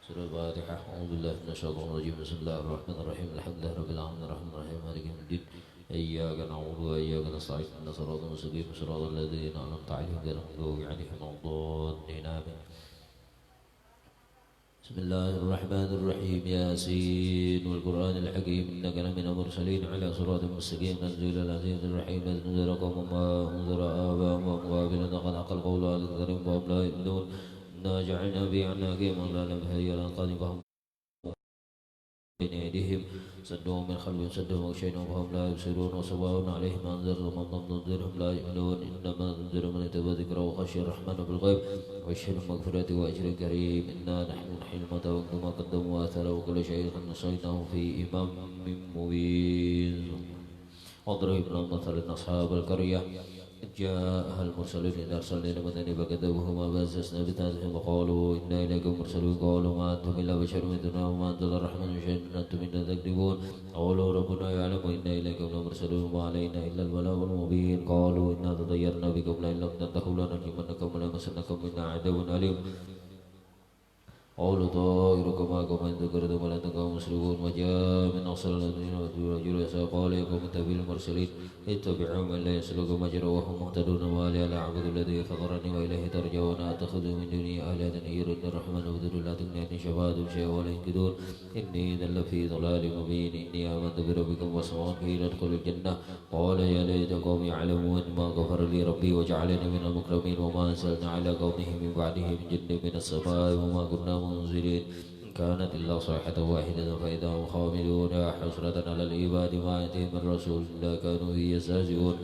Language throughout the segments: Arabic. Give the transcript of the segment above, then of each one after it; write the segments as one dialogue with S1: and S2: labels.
S1: سورة الفاتحة. أعوذ بالله من الشيطان الرجيم. بسم الله الرحمن الرحيم. الحمد لله رب العالمين الرحمن الرحيم مالك يوم الدين. إياك نعبد وإياك نستعين اهدنا الصراط المستقيم صراط الذين أنعمت عليهم غير المغضوب عليهم ولا الضالين آمين. بسم الله الرحمن الرحيم. ياسين والقرآن الحكيم إنك لمن المرسلين على صراط مستقيم تنزيل العزيز الرحيم لتنذر قوما ما أنذر آباءهم وهم غافلون قد حق القول على أكثرهم وهم لا يؤمنون إنا جعلنا في أعناقهم أغلالا فهي الأنقاض فهم بين أيديهم سدهم من خلفهم سدهم وغشيناهم فهم لا يبصرون وسواء عليهم أنذرتهم أم لم تنذرهم لا يؤمنون إنما تنذر من اتبع ذكره وخشي الرحمن بالغيب ويشهد المغفرة وأجر كريم. إنا نحن نحيي الموتى ونكتب ما قدموا وآثاره وكل شيء نصيناه في إمام مبين. واضرب لهم مثلا أصحاب القرية إذ جاءها المرسلون إذ أرسلنا إلى مدن فكذبوهما فأززنا بتعذيبهم وقالوا إنا إليكم مرسلون قالوا ما أنتم إلا بشر مثلنا وما أنزل الرحمن من شيء إن أنتم إلا تكذبون قالوا ربنا يعلم إنا إليكم لمرسلون وما علينا إلا البلاغ المبين قالوا إنا تطيرنا بكم لئن لم تنتهوا لنرجمنكم وليمسنكم منا عذاب أليم قالوا طائركم معكم إن ذكرتم ولأنتم مسلمون. وجاء من أقصى الذين رجل يسعى قال يا قوم اتبعوا المرسلين اتبعوا من لا يسلكوا مجرى وهم مهتدون ما لي لا أعبد الذي فطرني وإليه ترجعون أتخذ من دونه آلهة يردني الرحمن وبدر لا تغني عني شفاعتهم شيئا ولا ينقذون إني إذا لفي ضلال مبين. إني آمنت بربكم واسمعون قيل ادخلوا الجنة قال يا ليت قوم يعلمون ما غفر لي ربي وجعلني من المكرمين وما أنزلنا على قومه من بعده من جند من السماء وما كنا منزلين كانت إلا صيحة واحدة فإذا هم خامدون يا حسرة على العباد ما يأتيهم من رسول إلا كانوا به يستهزئون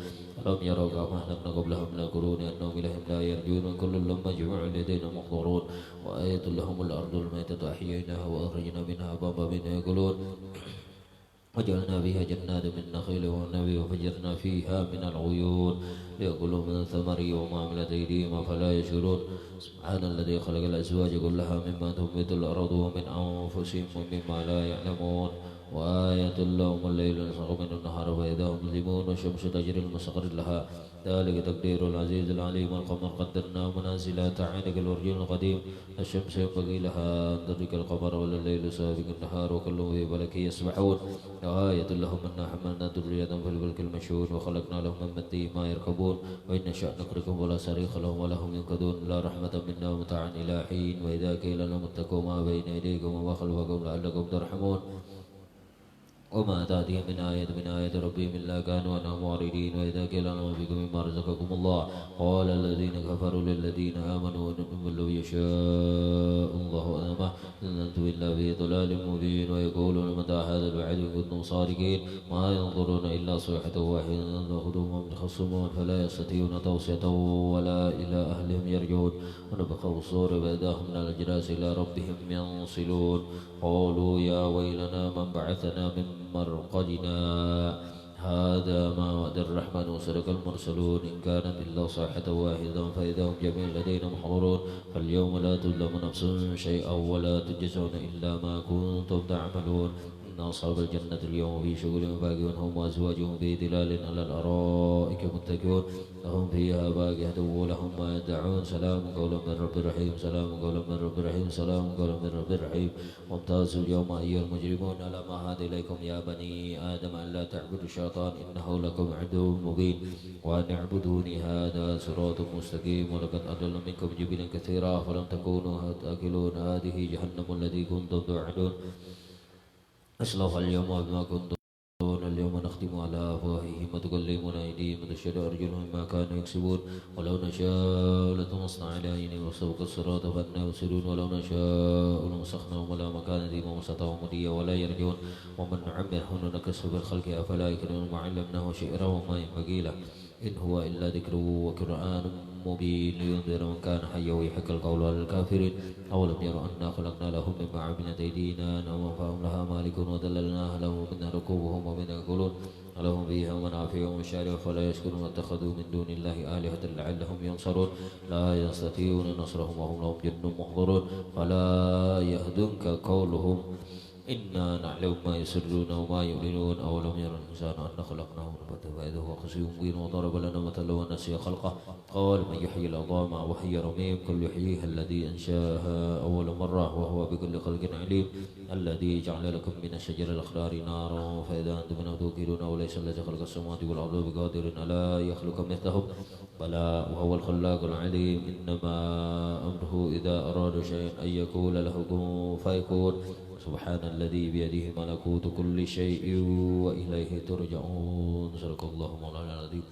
S1: ألم يروا كما أهلكنا قبلهم من القرون أنهم إليهم لا يرجون كل لما جمع لدينا محضرون وآية لهم الأرض الميتة أحييناها وأخرجنا منها حبا منها يأكلون وجعلنا فيها جنات من نخيل وعنب وفجرنا فيها من العيون ليأكلوا من الثمر وما عملت أيديهم أفلا يشكرون. سبحان الذي خلق الأزواج كلها مما تنبت الأرض ومن أنفسهم ومما لا يعلمون وآية لهم الليل نسخ من النهار فإذا هم مظلمون والشمس تجري لمستقر لها ذلك تقدير العزيز العليم. والقمر قدرناه منازل تعاني كالأرجل القديم الشمس ينبغي لها أن تدرك القمر ولا الليل سابق النهار وكل في فلك يسبحون آية لهم أنا حملنا ذرية في الفلك المشحون وخلقنا لهم من مثله ما يركبون وإن نشأ نغرقهم ولا صريخ لهم ولا هم ينقذون لا رحمة منا ومتاعا إلى حين. وإذا قيل لهم اتقوا ما بين أيديكم وما خلفكم لعلكم ترحمون وما تأتيهم من آية ربهم إلا كانوا عنها معرضين. وإذا قيل لهم أنفقوا مما رزقكم الله قال الذين كفروا للذين آمنوا إن لو يشاء الله أنما إن أنتم إلا إلا في ضلال مبين ويقولون متى هذا الوعد إن كنتم صادقين ما ينظرون إلا صيحة واحدة تأخذهم خصمون فلا يستطيعون توصية ولا إلى أهلهم يرجعون ونفخوا الصور فإذا من الأجداث إلى ربهم ينصلون قالوا يا ويلنا من بعثنا من مرقدنا هذا ما وعد الرحمن وصدق المرسلون إن كانت إلا صيحة واحدة فإذا هم جميع لدينا محضرون فاليوم لا تظلم نفس شيئا ولا تجزون إلا ما كنتم تعملون إن أصحاب الجنة اليوم في شغل فاكهون هم وأزواجهم في ظلال على الأرائك متكئون لهم فيها فاكهة ولهم ما يدعون سلام قولا من رب رحيم سلام قولا من رب رحيم سلام قولا من رب رحيم وامتازوا اليوم أيها المجرمون ألم أعهد إليكم يا بني آدم أن لا تعبدوا الشيطان إنه لكم عدو مبين وأن اعبدوني هذا صراط مستقيم ولقد أضل منكم جبلا كثيرا فلم تكونوا تأكلون هذه جهنم التي كنتم توعدون أصلوها اليوم بما كنتم اليوم نختم على أفواههم وتكلمنا أيديهم وتشهد أرجلهم ما كانوا يكسبون ولو نشاء لطمسنا على أعينهم وسبق الصراط فأنا يبصرون ولو نشاء لمسخناهم على مكانتهم ومسطهم مضيا ولا يرجعون ومن نعمره نكسه بالخلق أفلا يكرهون وعلمناه شعرا وما ينبغي له إن هو إلا ذكر وقرآن مبين لينذر من كان حيا ويحق القول على الكافرين أولم يروا أنا خلقنا لهم مما عملت أيدينا أنعاما فهم لها مالكون وذللناها لهم منها ركوبهم ومنها يأكلون ولهم فيها منافع ومشارع فلا يشكرون واتخذوا من دون الله آلهة لعلهم ينصرون لا يستطيعون نصرهم وهم لهم جند محضرون فلا يهدنك قولهم إنا نعلم ما يسرون وما يعلنون أولم يرى الإنسان أنا خلقناه نطفة فإذا هو خصيم مبين وضرب لنا مثلا ونسي خلقه قال من يحيي العظام وهي رميم كل يحييها الذي أنشاها أول مرة وهو بكل خلق عليم الذي جعل لكم من الشجر الأخضر نارا فإذا أنتم منه توقدون وليس الذي خلق السماوات والأرض بقادر ألا يخلق مثلهم بلى وهو الخلاق العليم إنما أمره إذا أراد شيئا أن يقول له كن فيكون سبحان الذي بيده ملكوت كل شيء وإليه ترجعون صدق الله مولانا العظيم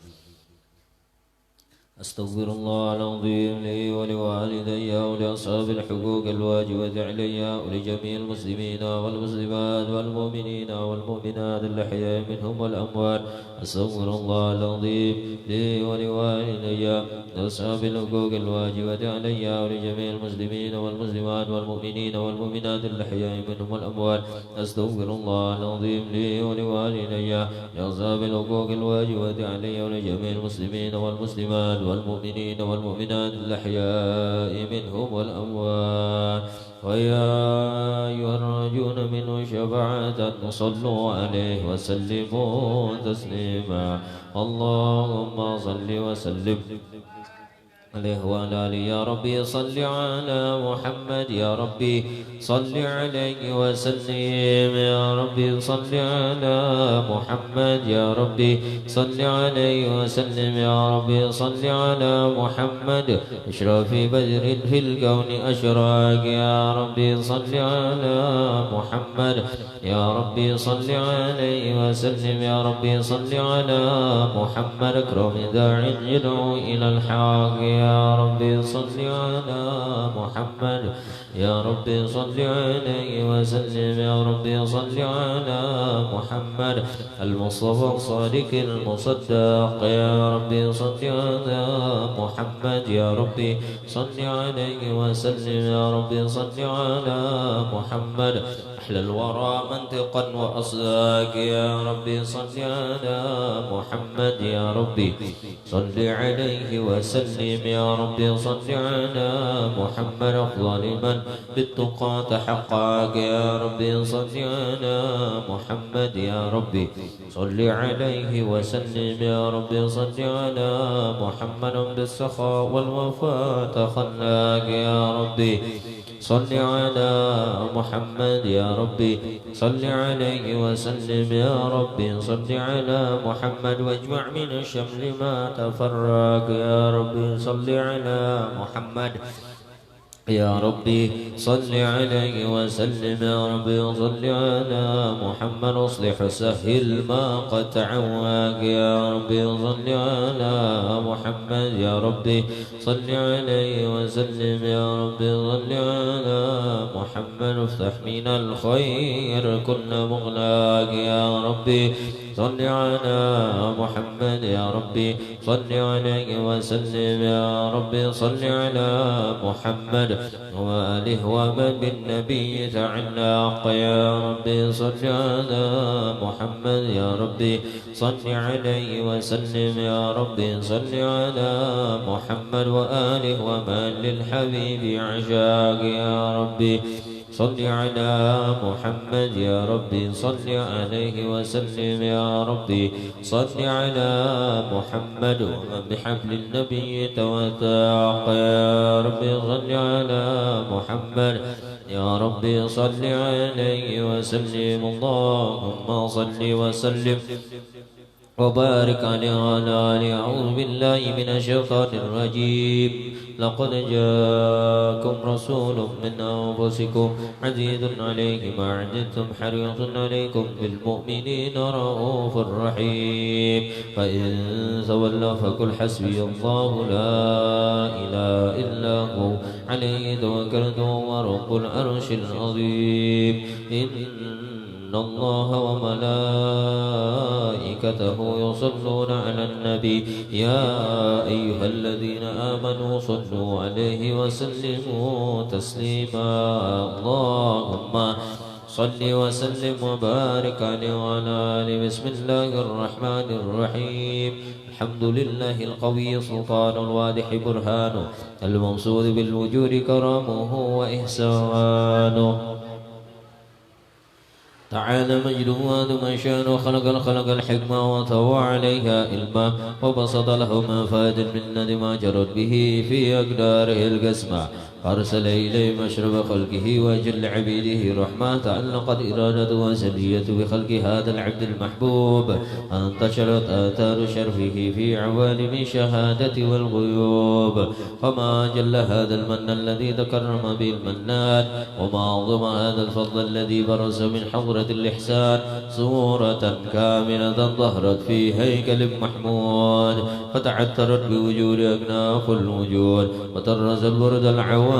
S1: أستغفر الله العظيم لي ولوالدي ولأصحاب الحقوق الواجبة علي ولجميع المسلمين والمسلمات والمؤمنين والمؤمنات الأحياء منهم والأموات أستغفر الله العظيم لي ولوالدي ولأصحاب الحقوق الواجبة علي ولجميع المسلمين والمسلمات والمؤمنين والمؤمنات الأحياء منهم والأموات أستغفر الله العظيم لي ولوالدي ولأصحاب الحقوق الواجبة علي ولجميع المسلمين والمسلمات والمؤمنين والمؤمنات الأحياء منهم والأموات ويا أيها الراجون منه شفاعة صلوا عليه وسلموا تسليما اللهم صل وسلم عليه وعلى آله يا ربي صل على محمد يا ربي صل عليه وسلم يا ربي صل على محمد يا ربي صل عليه وسلم يا ربي صل على محمد اشرف بدر في الكون أشراق يا ربي صل على محمد يا ربي صل عليه وسلم يا ربي صل على محمد أكرم داع يدعو إلى الحق يا ربي صل على محمد يا ربي صل عليه وسلم يا ربي صل على محمد المصطفى الصادق المصدق يا ربي صل على محمد يا ربي صل عليه وسلم يا ربي صل على محمد أحلى الورى منطقا وأصداق يا ربي صل على محمد يا ربي صل عليه وسلم يا ربي صل على محمد أفضل من بالتقى تحقق يا ربي صل على محمد يا ربي صل عليه وسلم يا ربي صل على محمد بالسخاء والوفاء تخلق يا ربي صل على محمد يا ربي صل عليه وسلم يا ربي صل على محمد واجمع من الشمل ما تفرق يا ربي صل على محمد يا ربي صل عليه وسلم يا ربي صل على محمد اصلح سهل ما قد تعواك يا ربي صل على محمد يا ربي صل عليه وسلم يا ربي صل على محمد افتح من الخير كل مغلاق يا ربي صل على محمد يا ربي صل عليه وسلم يا ربي صل على محمد وآله ومن بالنبي تعلق يا ربي صل على محمد يا ربي صل عليه وسلم يا ربي صل على محمد وآله ومن للحبيب عشاق يا ربي صل على محمد يا ربي صل عليه وسلم يا ربي صل على محمد ومن بحبل النبي توثاق يا ربي صل على محمد يا ربي صل عليه وسلم اللهم صل وسلم وبارك عليه وعلى آله. أعوذ بالله من الشيطان الرجيم. لقد جاءكم رسول من أنفسكم عزيز عليه ما عنتم حريص عليكم بالمؤمنين رؤوف رحيم. فإن تولوا فقل حسبي الله لا إله إلا هو عليه توكلت وهو رب العرش العظيم. إن الله وملائكته يصلون على النبي يا أيها الذين آمنوا صلوا عليه وسلموا تسليما. اللهم صل وسلم وبارك عليه وعلى آله. بسم الله الرحمن الرحيم. الحمد لله القوي سلطان الواضح برهانه الممسود بالوجود كرامه وإحسانه. تعالى مجده وعظم شانه. خلق الخلق الحكمة وطوى عليها علما وبسط له ما فاد من ما جرت به في أقداره القسمة. أرسل إليه مشرب خلقه وأجل عبيده رحمة. تعلقت إرادته وسليته بخلق هذا العبد المحبوب. انتشرت آثار شرفه في عوالم الشهادة والغيوب. فما جل هذا المن الذي تكرم به المنان وما أعظم هذا الفضل الذي برز من حضرة الإحسان صورة كاملة ظهرت في هيكل محمود فتعثرت بوجود أكناف الوجود وطرز الورد العوالم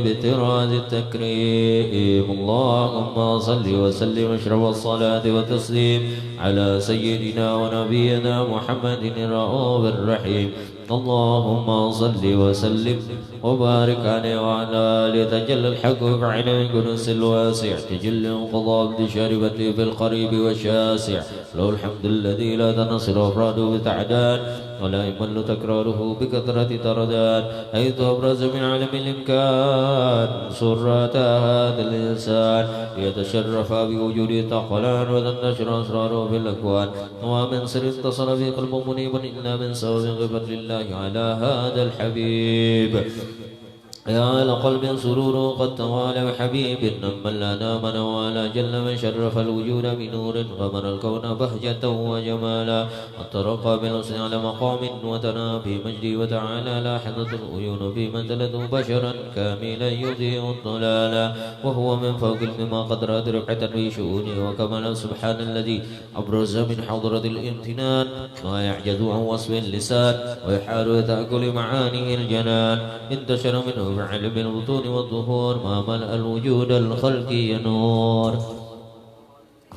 S1: بطراز التكريم. اللهم صل وسلم واشرب الصلاة والتسليم على سيدنا ونبينا محمد الرؤوف الرحيم. اللهم صل وسلم وبارك عليه وعلى آله. تجلى الحق بعين القدس الواسع تجل انقضاء بشاربة في القريب والشاسع. له الحمد الذي لا تنصر أفراده بتعداد ولا يمل تكراره بكثرة ترداد. حيث أبرز من عالم الإمكان سرات هذا الإنسان ليتشرف بوجود تقلان وتنشر أسراره في الأكوان. ومن سر اتصل به قلب منيب إلا من سبب غفر لله على هذا الحبيب. يا على قلب سرور قد توالى حبيب نما لا نام ولا جل من شرف الوجود بنور غمر الكون بهجة وجمالا. وترقى بالحسن على مقام وتنا في مجدي وتعالى لاحظة العيون في منزلة بشرا كاملا يضيء الضلالا. وهو من فوق مما قد رأت رفعة في شؤونه وكملا. سبحان الذي أبرز من حضرة الامتنان ما يعجز عن وصف اللسان ويحال تأكل معانيه الجنان. انتشر منه بعلم البطون والظهور ما ملأ الوجود الخلقي نور.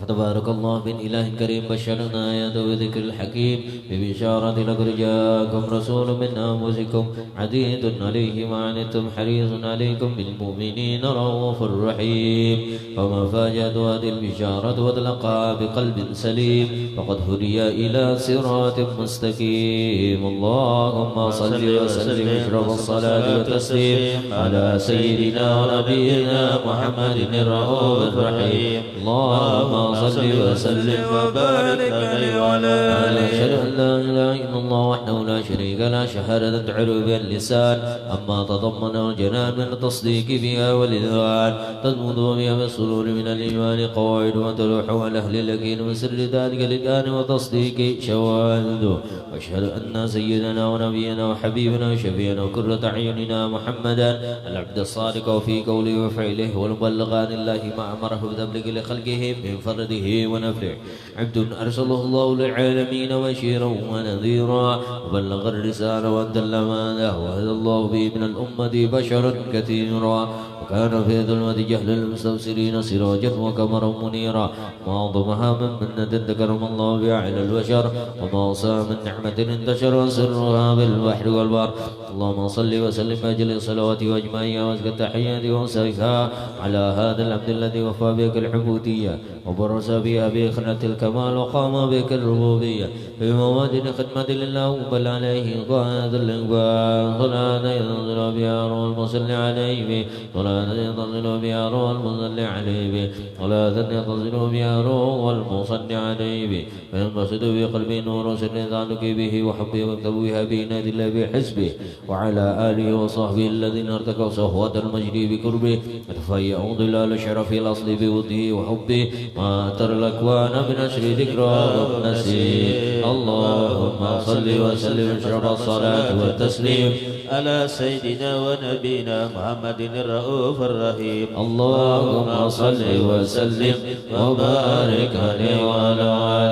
S1: فتبارك الله بن إله كريم بشرنا آياته بذكر الحكيم ببشارة لقد جاءكم رسول من أنفسكم عزيز عليه ما عنتم حريص عليكم بالمؤمنين رؤوف رحيم. فما فاجأت هذه البشارة وتلقاها بقلب سليم فقد هدي إلى صراط مستقيم. اللهم صل وسلم واشرف الصلاة والتسليم على سيدنا ونبينا محمد الرؤوف الرحيم. اللهم صل وسلم وبارك عليه وعلى آله. أشهد أن لا إله إلا الله وحده لا شريك له شهادة تعلو بها اللسان أما تضمنه الجنان من التصديق بها والإذعان تضمن بها بالصدور من الإيمان قواعد وتلوح على أهل اليقين من سر ذلك الإذعان وتصديق شواهده. وأشهد أن سيدنا ونبينا وحبيبنا وشفيعنا وقرة أعيننا محمدا العبد الصادق وفي قوله وفعله والمبلغ عن الله ما أمره بتبليغ لخلقه من فرده ونفره. عبد أرسله الله للعالمين بشيرا ونذيرا وبلغ الرسالة وأدى الأمانة وهدى الله به من الأمة بشرا كثيرا وكان في ظلمة جهل المستبصرين سراجا وقمرا منيرا. ما أعظمها من منة ذكرهم الله بها على البشر وما أوصى من نعمة انتشر سرها بالبحر والبر. اللهم صل وسلم أجل الصلوات وأجمعها وأزكى التحيات وأنسكها على هذا العبد الذي وفى بك العبودية وبرز بها بإخنة الكمال وقام بك الربوبية في موادن خدمة لله بل عليه قائد الإقبال صلاة ينزل بها روح المصل عليه به صلاة ينزل بها روح المصل عليه به صلاة ينزل بها روح المصل عليه به فينبسط في قلبي نور سر ذلك به وحبه واكتب بها بإناد الله بحزبه وعلى آله وصحبه الذين ارتكوا صهوة المجد بقربه اتفيأوا ظلال شرف الأصل بوده وحبه ما ترى الأكوان بنشر ذكرى ونسيه. اللهم صل وسلم اشرف الصلاة والتسليم
S2: على سيدنا ونبينا محمد الرؤوف الرحيم.
S1: اللهم صل وسلم وبارك عليه وعلى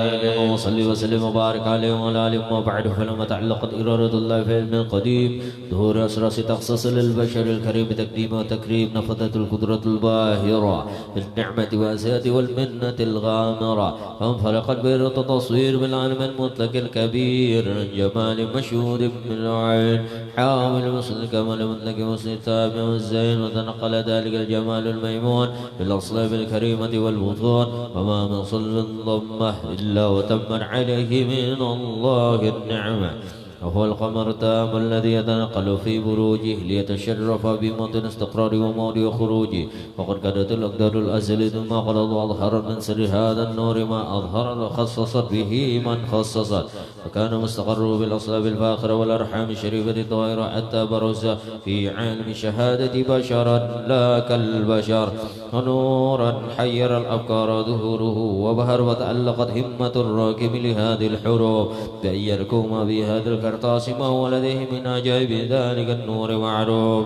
S1: آله وصل وسلم وبارك عليه وعلى آله. وبعد فلما تعلقت إرادة الله في علم القديم ظهور أسرار تخصص للبشر الكريم بتقديم وتكريم نفذت القدرة الباهرة بالنعمة والزيادة والمنة الغامرة فانفلقت بير التصوير بالعالم المطلق الكبير جمال مشهود بالعين حاول وصل الكمال المطلق وصل التابع والزين وتنقل ذلك الجمال الميمون بالأصلاب الكريمة والبطون وما من صل ضمه إلا وتمت عليه من الله النعمة. وهو القمر التام الذي يتنقل في بروجه ليتشرف بموطن استقرار وموضع خروجه وقد كانت الأقدار الأزلي ثم قد أظهر من سر هذا النور ما أظهر وخصصت به من خصصت فكان مستقر بالأصلاب الفاخرة والأرحام الشريفة الطاهرة حتى برز في عالم شهادة بشرا لا كالبشر ونورا حير الأفكار ظهوره وبهر وتعلقت همة الراكب لهذه الحروب بأن يركوم بهذا الكرطاس ما هو لديه من عجائب ذلك النور معروف.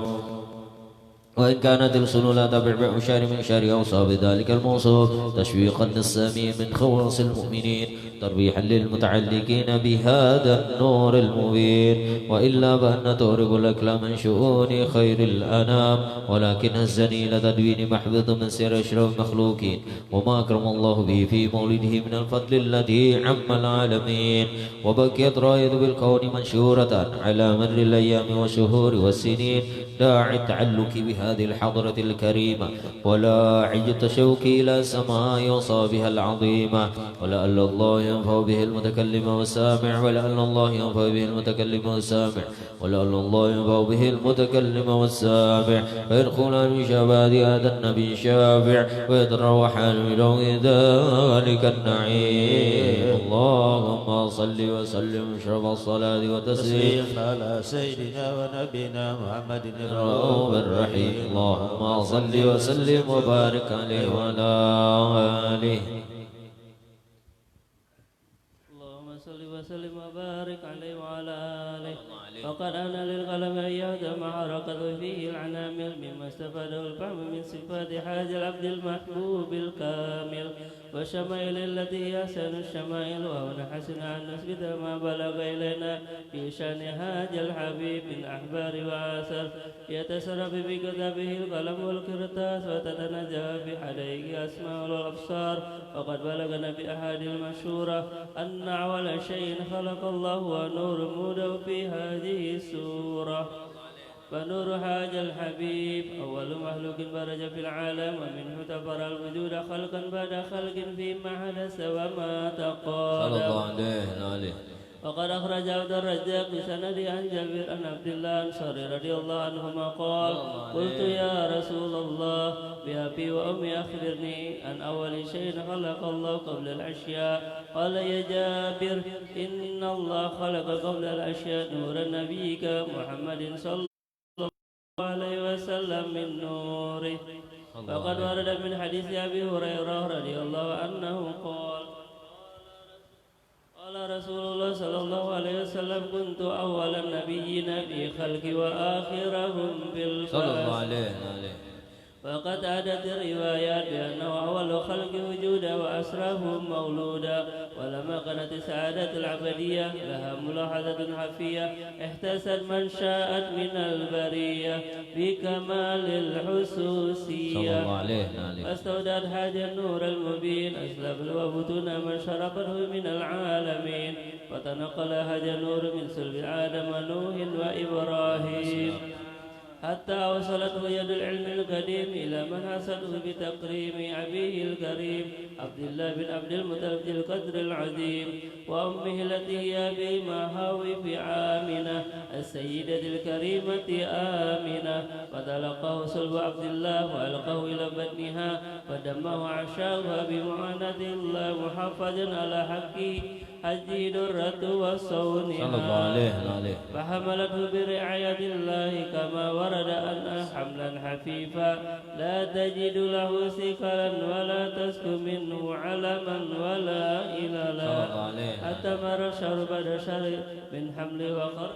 S1: وإن كانت الرسل لا تبع بأشار من شر أوصاف ذلك الموصوف تشويقا للسامي من خواص المؤمنين تربيحا للمتعلقين بهذا النور المبين وإلا بأن تهرب الأكل من شؤون خير الأنام ولكن الزني لتدوين محبط من سير أشرف المخلوقين وما أكرم الله به في مولده من الفضل الذي عم العالمين وبكيت راية بالكون منشورة على مر الأيام والشهور والسنين داعي التعلق بهذه الحضرة الكريمة ولا عج التشوق إلى سماء وصابها العظيمة ولعل الله ينفع به المتكلم والسامع ولعل الله ينفع به المتكلم والسامع ولعل الله ينفع به المتكلم والسامع فيدخل من شباب هذا النبي شافع ويتروح من روض ذلك النعيم. اللهم صل وسلم اشرف الصلاة والتسليم
S2: على سيدنا ونبينا محمد
S1: الرؤوف الرحيم. اللهم صل وسلم وبارك عليه وعلى آله.
S3: اللهم صل وسلم وبارك عليه وعلى آله. وقد أنا للقلم أن يهدم حركة فيه العنامل مما استفاده الفهم من صفات حاج العبد المحبوب الكامل والشمائل التي هي أحسن الشمائل وهنا حسن أن نثبت ما بلغ إلينا في شأن هاج الحبيب من أحبار وآثار يتسرب بكتابه القلم والكرتاس وتتنجى في حديه أسماء الأبصار وقد بلغنا بأحد المشهورة أن أول شيء خلق الله ونور موده في هذه السورة فنور حاج الحبيب أول مخلوق برج في العالم ومنه تفر الوجود خلقا بعد خلق فيما حدث وما تقادم وقد أخرج عبد الرزاق بسند عن جابر عن عبد الله الأنصاري رضي الله عنهما قال قلت يا رسول الله بأبي وأمي أخبرني عن أول شيء خلق الله قبل الأشياء قال يا جابر إن الله خلق قبل الأشياء نور نبيك محمد صلى الله عليه وسلم من نوره. وقد ورد من حديث أبي هريرة رضي الله عنه قال رسول الله صلى الله عليه وسلم كنت أول النبيين في خلق وآخرهم في البعث
S1: صلى الله عليه.
S3: وقد أتت الروايات بأنه أول خلق وجودا وأسرافهم مولودا. ولما كانت السعادة العبدية لها ملاحظة خفية احتست من شاءت من البرية بكمال الحسوسية
S1: صلى الله عليه.
S3: فاستودعت هذا النور المبين أسلاب وبطون من شربته من العالمين فتنقل هذا النور من سلب آدم ونوح وإبراهيم حتى وصلته يد العلم القديم إلى من حسده بتكريم أبيه الكريم عبد الله بن عبد المطلب ذي القدر العظيم وأمه التي هي بمهاوي في آمنة السيدة الكريمة آمنة فتلقاه صلب عبد الله وألقاه إلى بطنها فدمه عشاؤها بمعاناة الله محافظا على حقه حجه درة وصونها
S1: صلى الله عليه.
S3: فحملته برعاية الله كما ورد أن حملا خفيفا لا تجد له ثقلا ولا تسكن منه علما ولا إللا حتى مر شهر بعد شهر من حمله وقر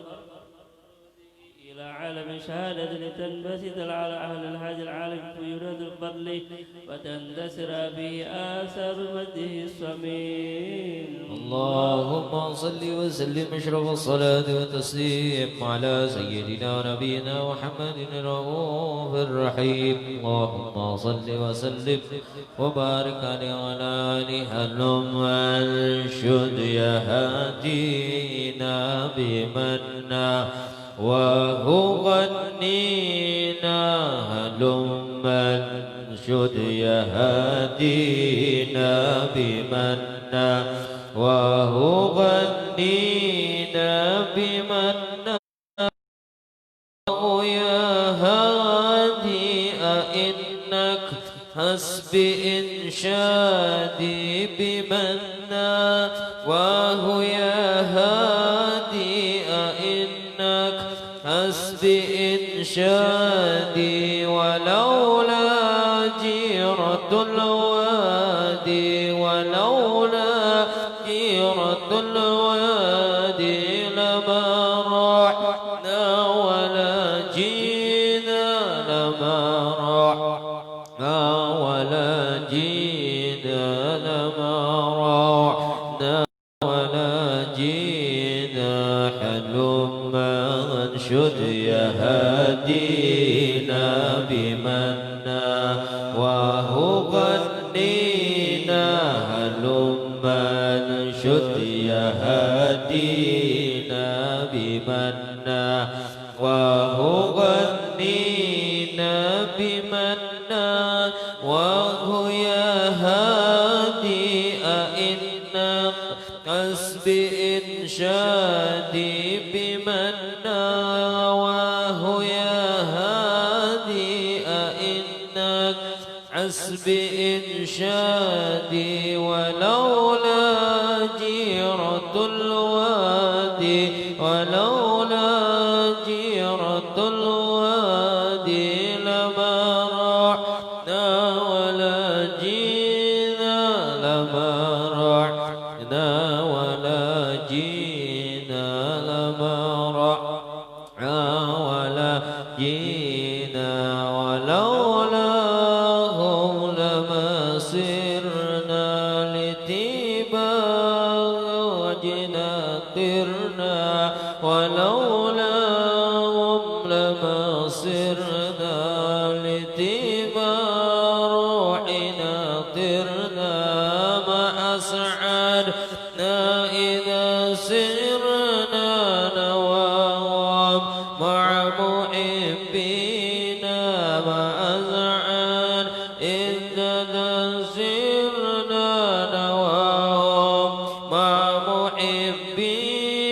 S3: إلى عالم الشهادة لتنبسط على أهل هذا العالم في يراد الفضل وتندسر به آثار مده الصميم.
S1: اللهم صل وسلم اشرف الصلاة والتسليم على سيدنا نبينا محمد الرؤوف الرحيم. اللهم صل وسلم وبارك عليه وعلى آله. هلم انشد يا هادينا بمنا وهو غنينا. هلم انشد يا هادينا بمنا وهو غنينا بمنا. يا هادي أئنك حسبي إنشادي بمنا وهو يا هادي أئنك حسبي إنشادي ولولا جيرة الوادي ولولا جيرة الوادي لما رحنا ولا جينا لما رحنا ولا جينا لما رحنا ولا جينا. حلم انشد يا هادينا بمنا وهو غنينا. هلم انشد يا هادينا بمنا وهو غنينا بمنا وهو يا هادي أئنك حسبي إنشادي بمنا وهو يا هادي أئنك حسبي إنشادي ولولا جيرة الوادي ولولا جيرة الوادي لما رحنا ولا جينا لما رحنا ولا جينا لما رحنا ولا جينا ولولاهم لما سرنا لتيبا وجنا طرنا ولولاهم لما سرنا لتيبا روحنا طرنا ما أسعدنا إذا سرنا نواهم مع محبينا ما أسعد إذا سرنا نواهم مع محبينا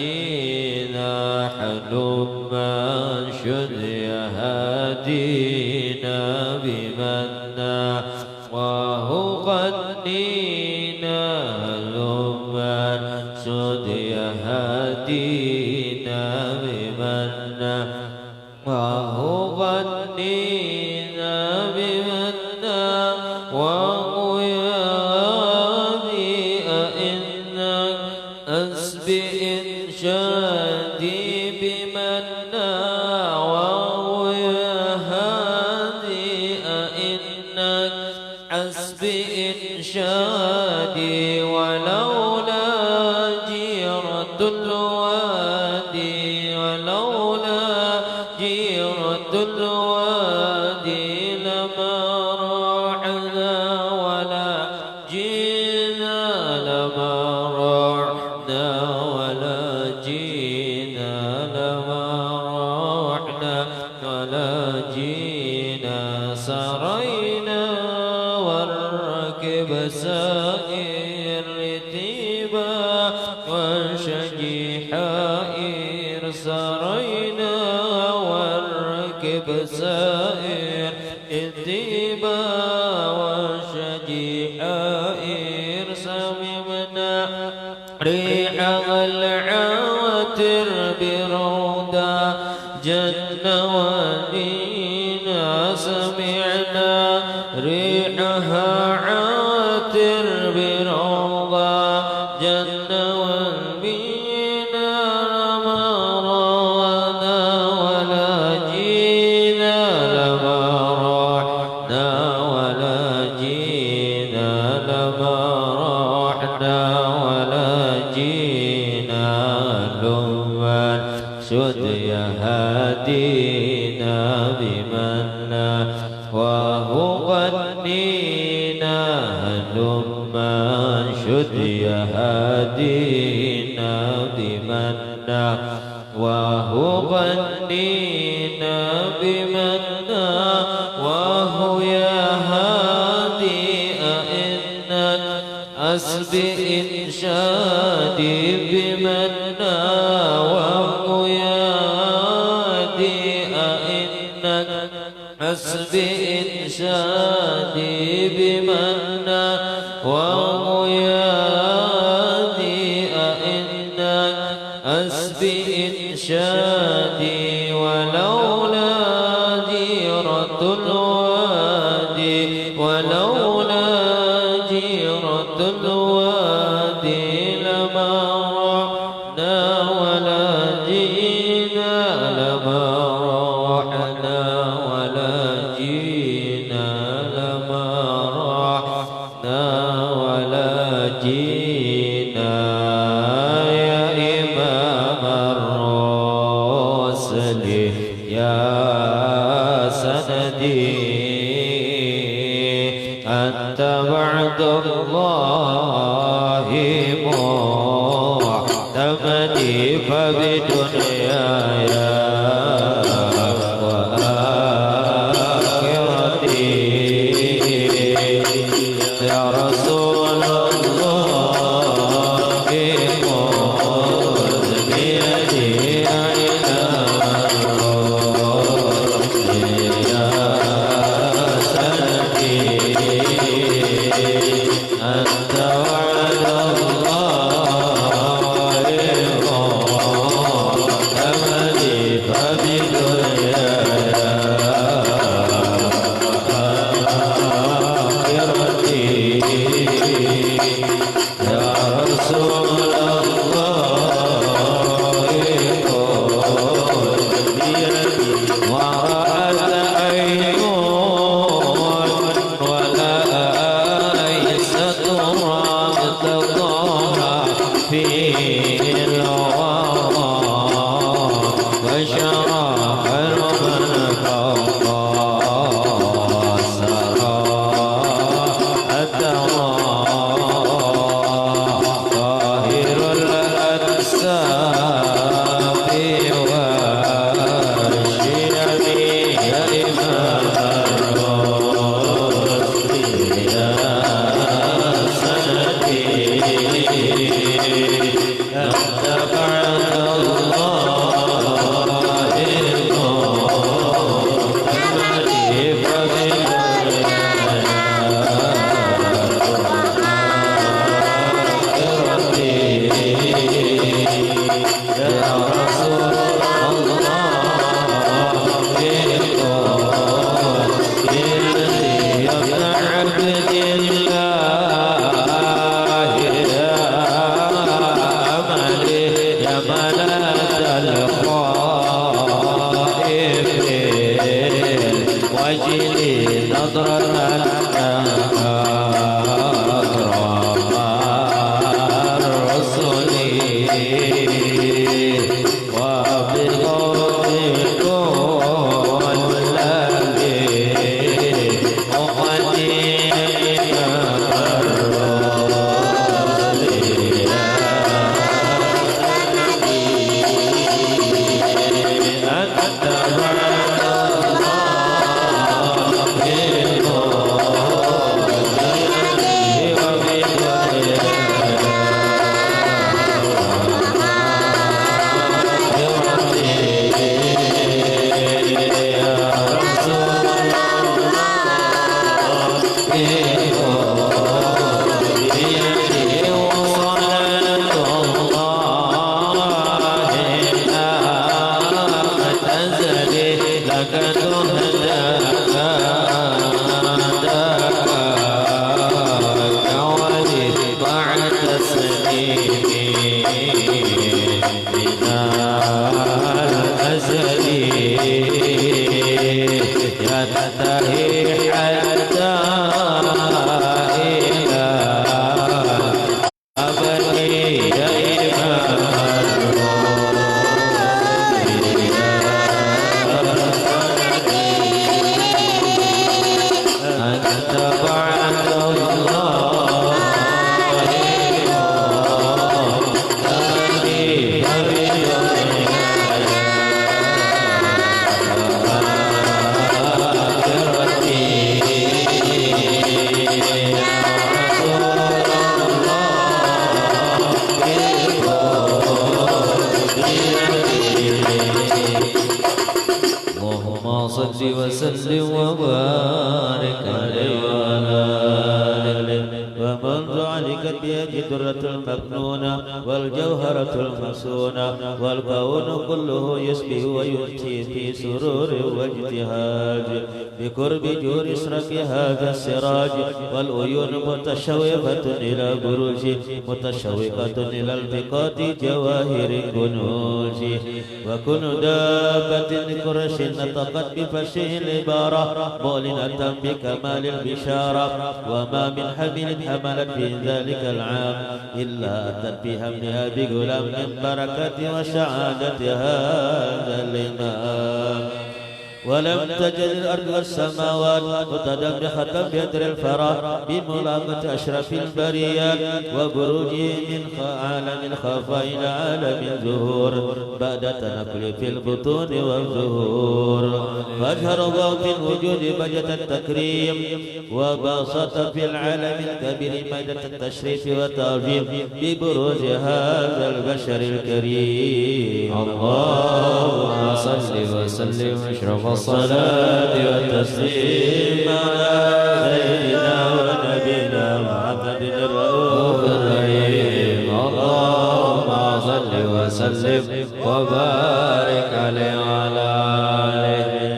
S2: جينا حلما شد يهدينا بمنا وهو قدينا هلما شد يهدينا بمنا وهو قدينا بمنا وهو يهدي أئنك أسبئ إنشادي بمنا وهو يهدي أئنك أسبئ إنشادي ولولا جيرة الوادي ولولا جيرة الوادي لما رحنا ولا جينا لما رحنا ولا جينا لما رحنا ولا جينا سرينا والركب سائر رتيبا والشجي حائر سرينا والركب سائر رتيبا والشجي حائر سممنا ريح العواتر بروضة جن ودينا سمعنا ريحها عاتر بروضة جن ودينا لما رأنا ولا جينا لما رحنا ولا جينا لما رحنا ولا جينا لما شد يهدينا بمنا وهو قدينا هلما شد يهدينا بمنا وهو قدينا بمنا وهو يهدي أئنك أسبئ إنشادي بمنا وهو يهدي أئنك أسبئ إنشادي بمنا وهو يهدي أئنك أسبئ إنشادي ولولا جيرة الوادي ولولا جيرة الوادي لما رحنا ولا جينا لما رحنا ولا جينا لما رحنا ولا جينا يا إمام الرسل يا سندي أنت بعد الله معتمدي فبدنياي وآخرتي يا رسول الله خذ بيدي إلى الرشد يا سندي أنت وعد الله معتمدي رسول الله يا ابن عبد الله يا أملي يا ملاذ الخائفين وجلي نظرة وسلم وبارك عليه وعلى آله ومنذ علقت بيده الدرة المكنونة والجوهرة المصونة والكون كله يسبح ويؤتي في سرور واجتهاد بقرب جور إسرك هذا السراج والعيون متشوقة إلى بروج متشوقة إلى التقاط جواهر كنوز وكن دابة قرش نطقت بفصيح العبارة مؤلنة بكمال البشارة وما من حمل حملت في ذلك العام إلا أتت بحملها بغلام من بركة وسعادة هذا الإمام ولم تجد الأرض والسماوات متدمخة بيدر الفرح بملاقة أشرف البريات وبروجه من عالم الخفاء إلى عالم الظهور بعد تنقل في البطون والظهور فأجهر الله في الوجود بجة التكريم وبسط في العالم الكبير ميدة التشريف والتعظيم ببروز هذا البشر الكريم اللهم صل وسلم واشرف الصلاة والتسليم على سيدنا ونبينا محمد الرؤوف الرحيم اللهم صل وسلم وبارك عليه وعلى آله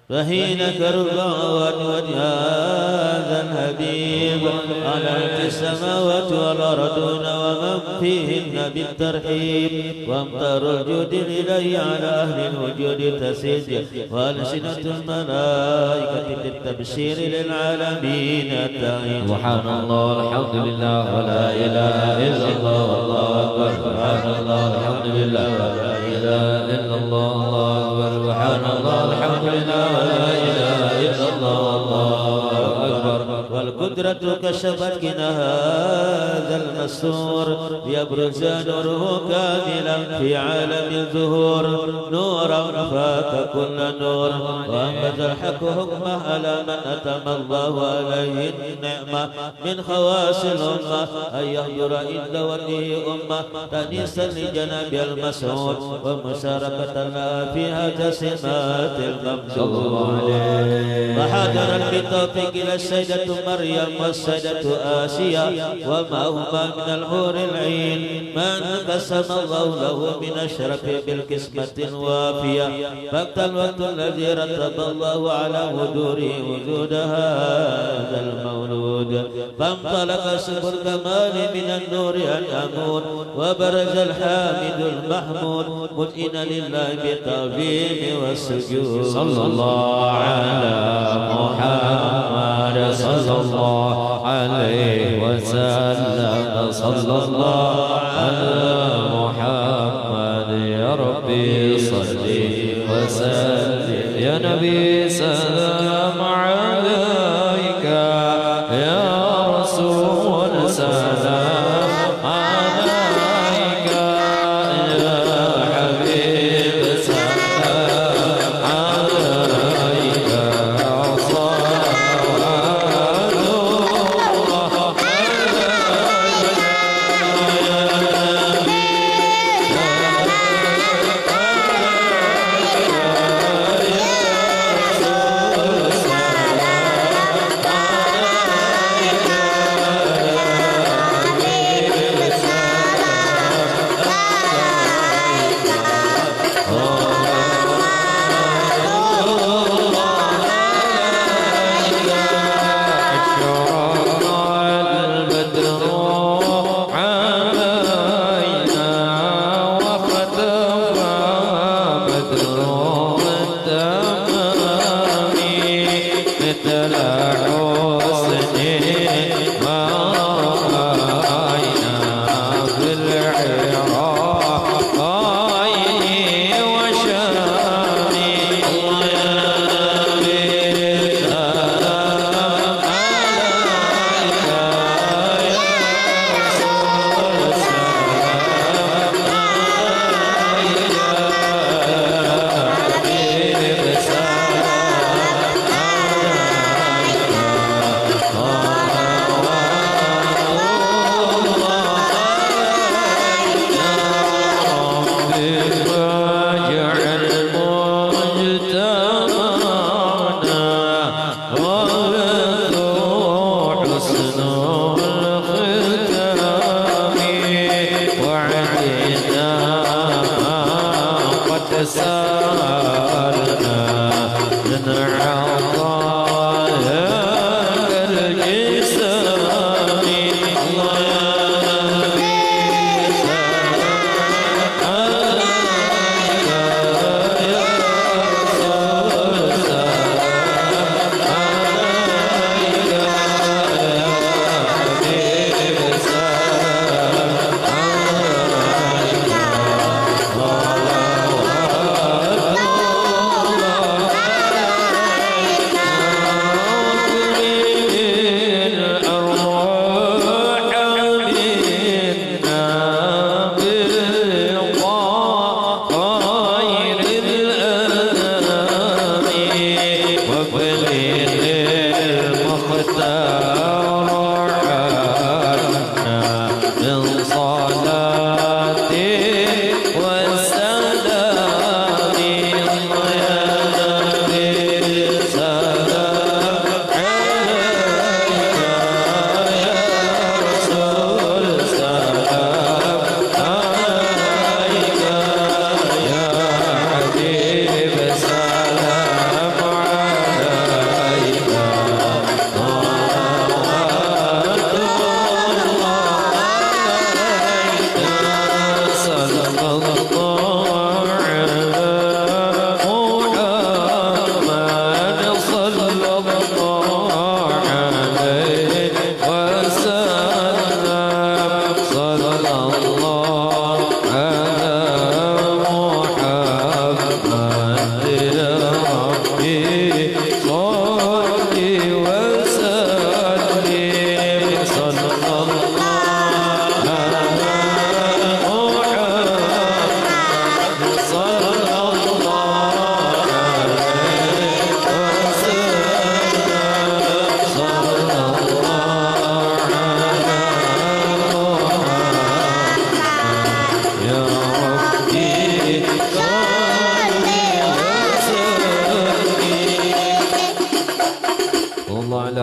S2: فحين كربا وجه هذا الحبيب على السماوات والأرضون ومن فيهن بالترحيب وامطر الجود إليه على أهل الوجود تسيج وألسنة الملائكة بالتبشير للعالمين التعين
S1: سبحان الله الحمد لله ولا إله إلا الله والله أكبر سبحان الله الحمد لله ولا إله إلا الله الله أكبر سبحان الله الحمد لله ولا إله إلا الله الله أكبر
S2: والقدرة كشفت كنا هذا المستور يبرز نوره كاملا في عالم الظهور نورا فات كل نور وأنبت الحق حكمه على من أتم الله عليه النعمة من خواص الأمة أن يحضر عند وجهه أمة تنيسا لجناب المسعود ومشاركة لها فيها تسمات الممدود فحضرت بالتوفيق إلى السيدة مريم مريم والسيدة آسيا وما هما من الحور العين من قسم الله له من الشرف بالقسمة الوافية فاقت الوقت الذي رتب الله على وجوده وجود هذا المولود فانطلق سبل الكمال من النور الأمون وبرز الحامد المحمود مذئنا لله بالتعظيم والسجود
S1: صلى الله على محمد صلى الله عليه وسلم صلى الله على محمد يا ربي صل وسلم يا نبي سلام عليك يا رسول سلام عليك يا حبيب سلام عليك صلوات الله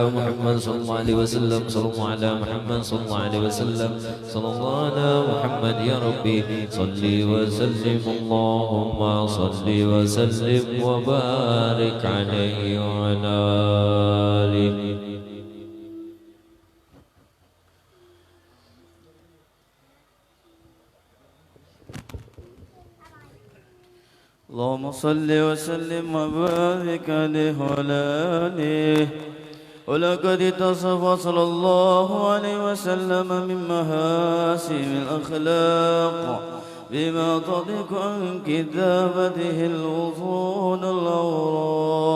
S1: على محمد صلى الله عليه وسلم صلى الله على محمد صلى الله عليه وسلم صلى الله على محمد يا ربي صل وسلم اللهم صل وسلم وبارك عليه وعلى آله.
S4: اللهم صل وسلم وبارك عليه وعلى آله. ولقد اتصف صلى الله عليه وسلم من محاسن الأخلاق بما تضيق عن كتابته الوصول الأوراق.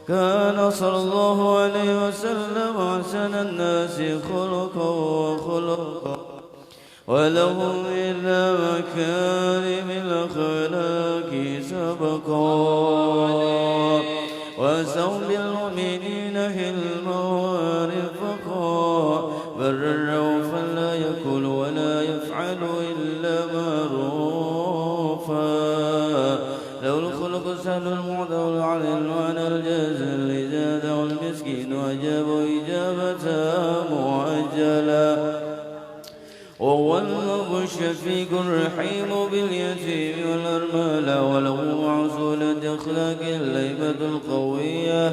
S4: كان صلى الله عليه وسلم أحسن الناس خلقا وخلقا ولهم إلى مكارم الأخلاق سبقا وسوا بالمؤمنين حلما ورفقا برا رؤوفا لا يقول ولا يفعل إلا معروفا له الخلق سهل المعدل على المعنى الجزل زاد والمسكين أجاب إجابة مؤجلا وهو الأب الشفيق الرحيم باليتيم والأرملة وله معزولة أخلاق الليبة القوية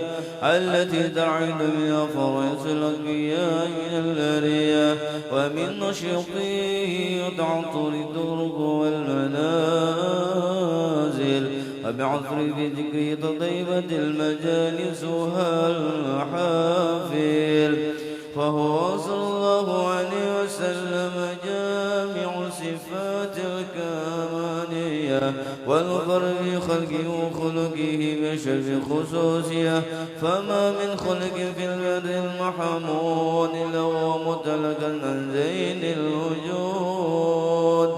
S4: التي تعد بها فرس الأنبياء من الأرياء ومن نشيطه تعطر الطرق والمنازل وبعطر بذكر طيبة المجالس والمحافل فهو صلى الله عليه وسلم جامع صفات الكمالية والفرد في خلقه وخلقه بشرف خصوصية فما من خلق في البدر المحمود إلا هو متلقا عن زين الوجود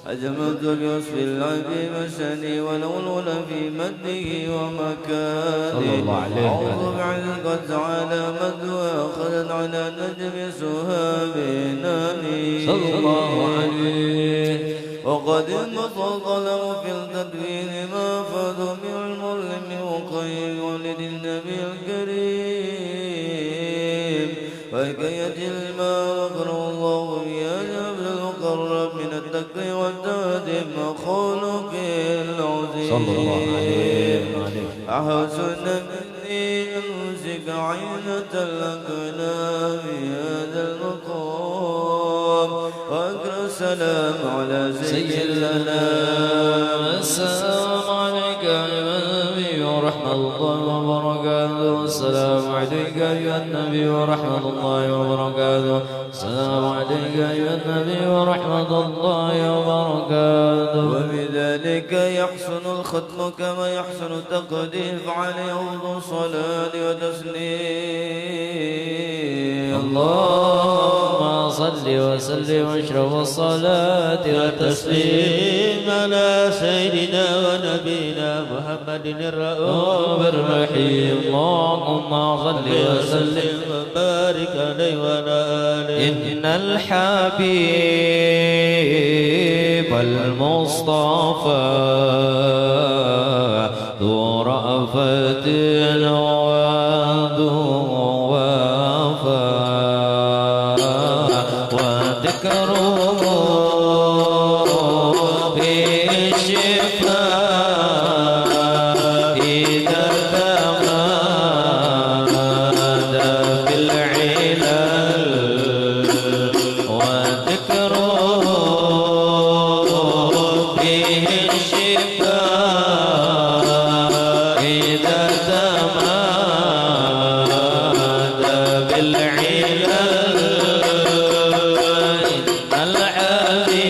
S4: أجملت بوصف العبد مسني والأولول في مده ومكانه أعوذ بعزك تعالى مدوى أخذت على نجم سهاب ناني
S1: صلى الله عليه.
S4: وقد انبطى القلم في التدوين ما فاض من الملم وقيم ولد النبي الكريم وحكاية الماء أقرأ الله يا جبل المقرب من التقي والتادم خلق العظيم
S1: صلى الله عليه.
S4: أحسن مني أمسك عينة الأقلام هذا المقام وأقرأ السلام على سيد الأنام.
S1: السلام عليك أيها النبي ورحمة الله وبركاته. السلام عليك أيها النبي ورحمة الله وبركاته. السلام عليك أيها النبي ورحمة الله وبركاته.
S4: وبذلك يحسن الختم كما يحسن التقديم فعليه أفضل الصلاة وتسليم.
S1: اللهم صل وسلم واشرف الصلاة والتسليم
S2: على سيدنا ونبينا محمد الرؤوف
S1: الرحيم. اللهم صل وسلم
S2: وبارك عليه وعلى آله.
S1: إن الحبيب المصطفى ذو رأفة وذو وفاء وذكره بالشفاء إذا تمادى بالعلل وذكره به الشفاء إذا تمادى بالعلل.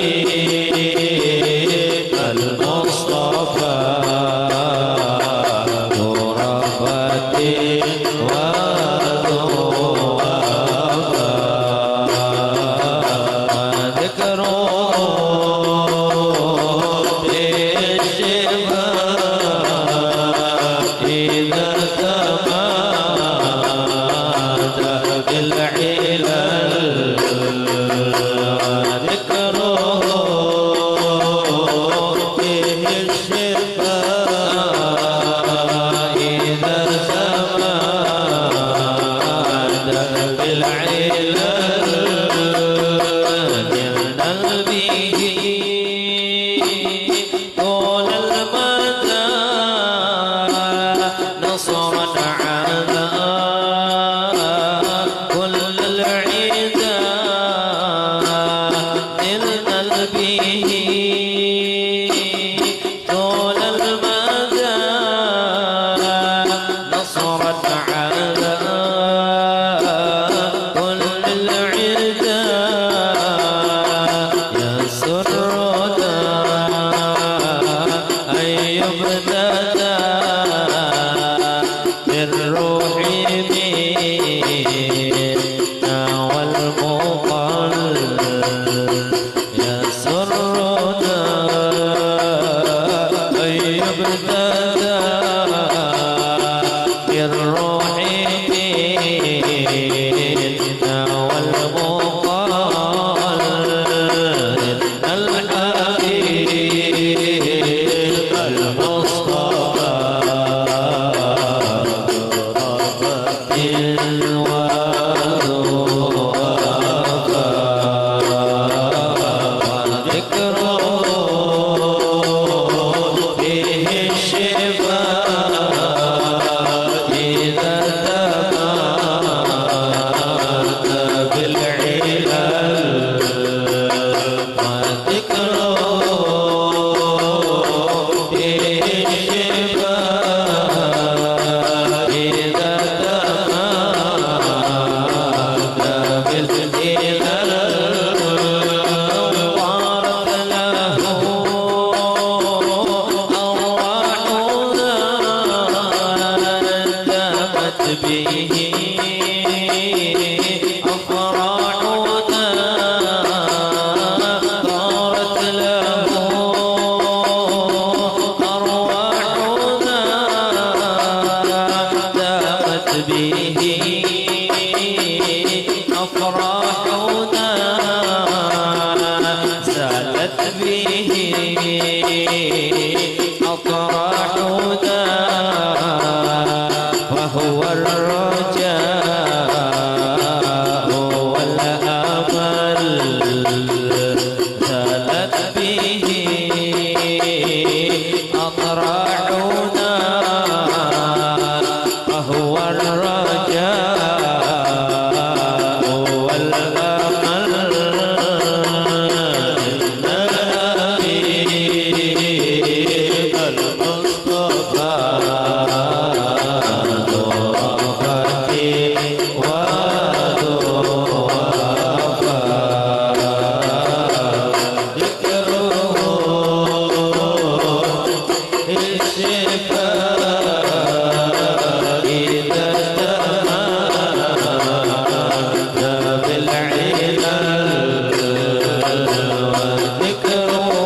S1: الحبيب المصطفى ذو رأفة وذو وفاء ذكره بالشفاء
S2: طول المدى نصرا على كل العدا نلنا به طول المدى نصرا على كل العدا يسرنا أن يبتدى بالروح منا والمقل يسرنا أن يبتدى بالروح منا والمقل الحبيب المصطفى وهو الرجاء والأمل زالت به أطراحنا وهو الرجاء والأمل ذكره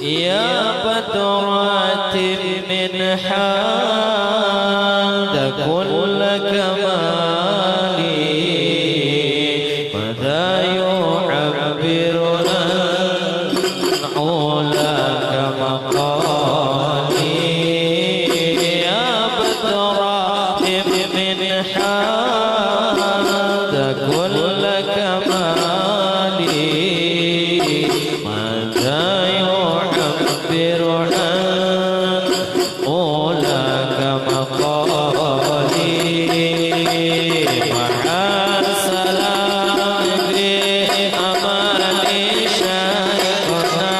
S2: يا بدرات من حاد كل كمالي ماذا يعبرنا علاك مقالي يا بدرات من حاد كل كمالي ماذا يعبر عن أولاك مقالي مع السلام في أمان شيخنا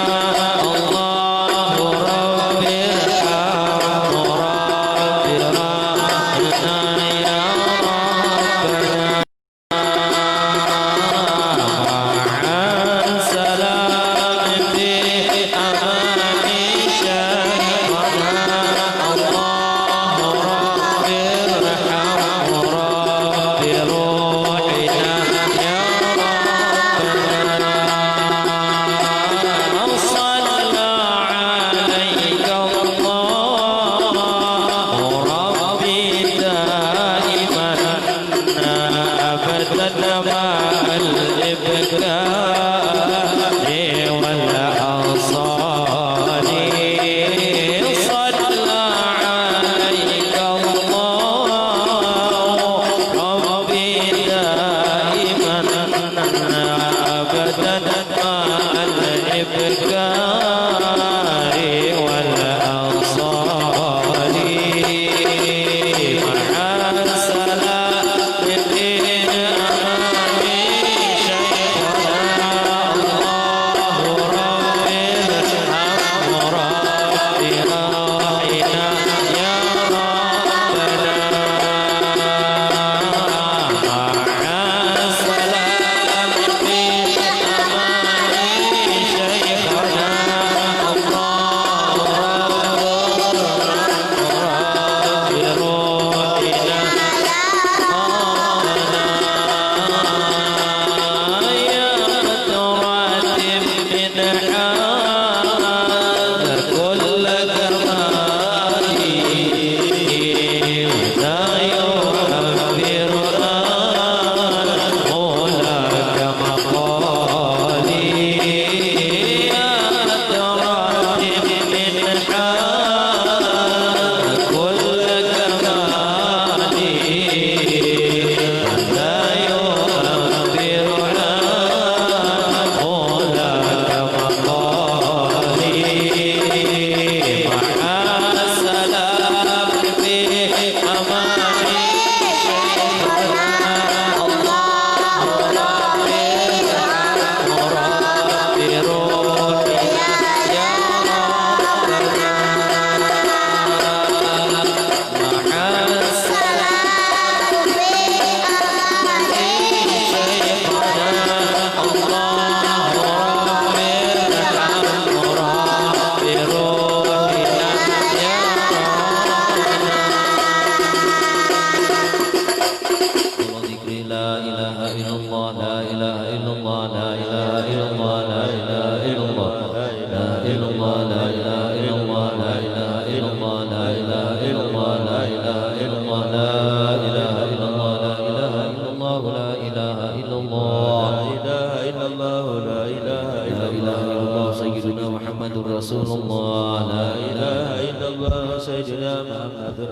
S2: الله رب ارحم رب ارحمنا يا ربنا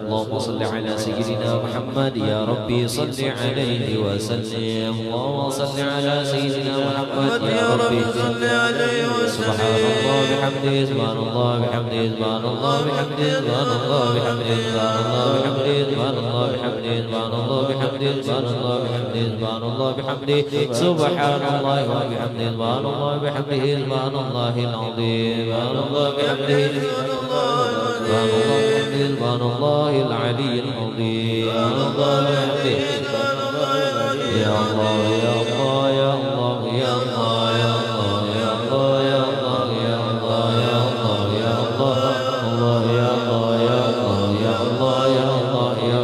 S1: اللهم صل على سيدنا محمد يا ربي صل عليه وسلم اللهم صل على سيدنا محمد يا ربي صل عليه وسلم سبحان الله بحمده سبحان الله بحمده سبحان الله بحمده سبحان الله بحمده سبحان الله بحمده سبحان الله بحمده سبحان الله بحمده سبحان الله بحمده سبحان الله بحمده سبحان الله وبحمده سبحان الله بحمده سبحان الله العظيم سبحان الله بحمده سبحان الله العلي العظيم سبحان الله بحمده يا الله يا الله يا الله يا الله يا الله يا الله يا الله يا الله يا الله يا الله الله يا الله يا الله يا الله يا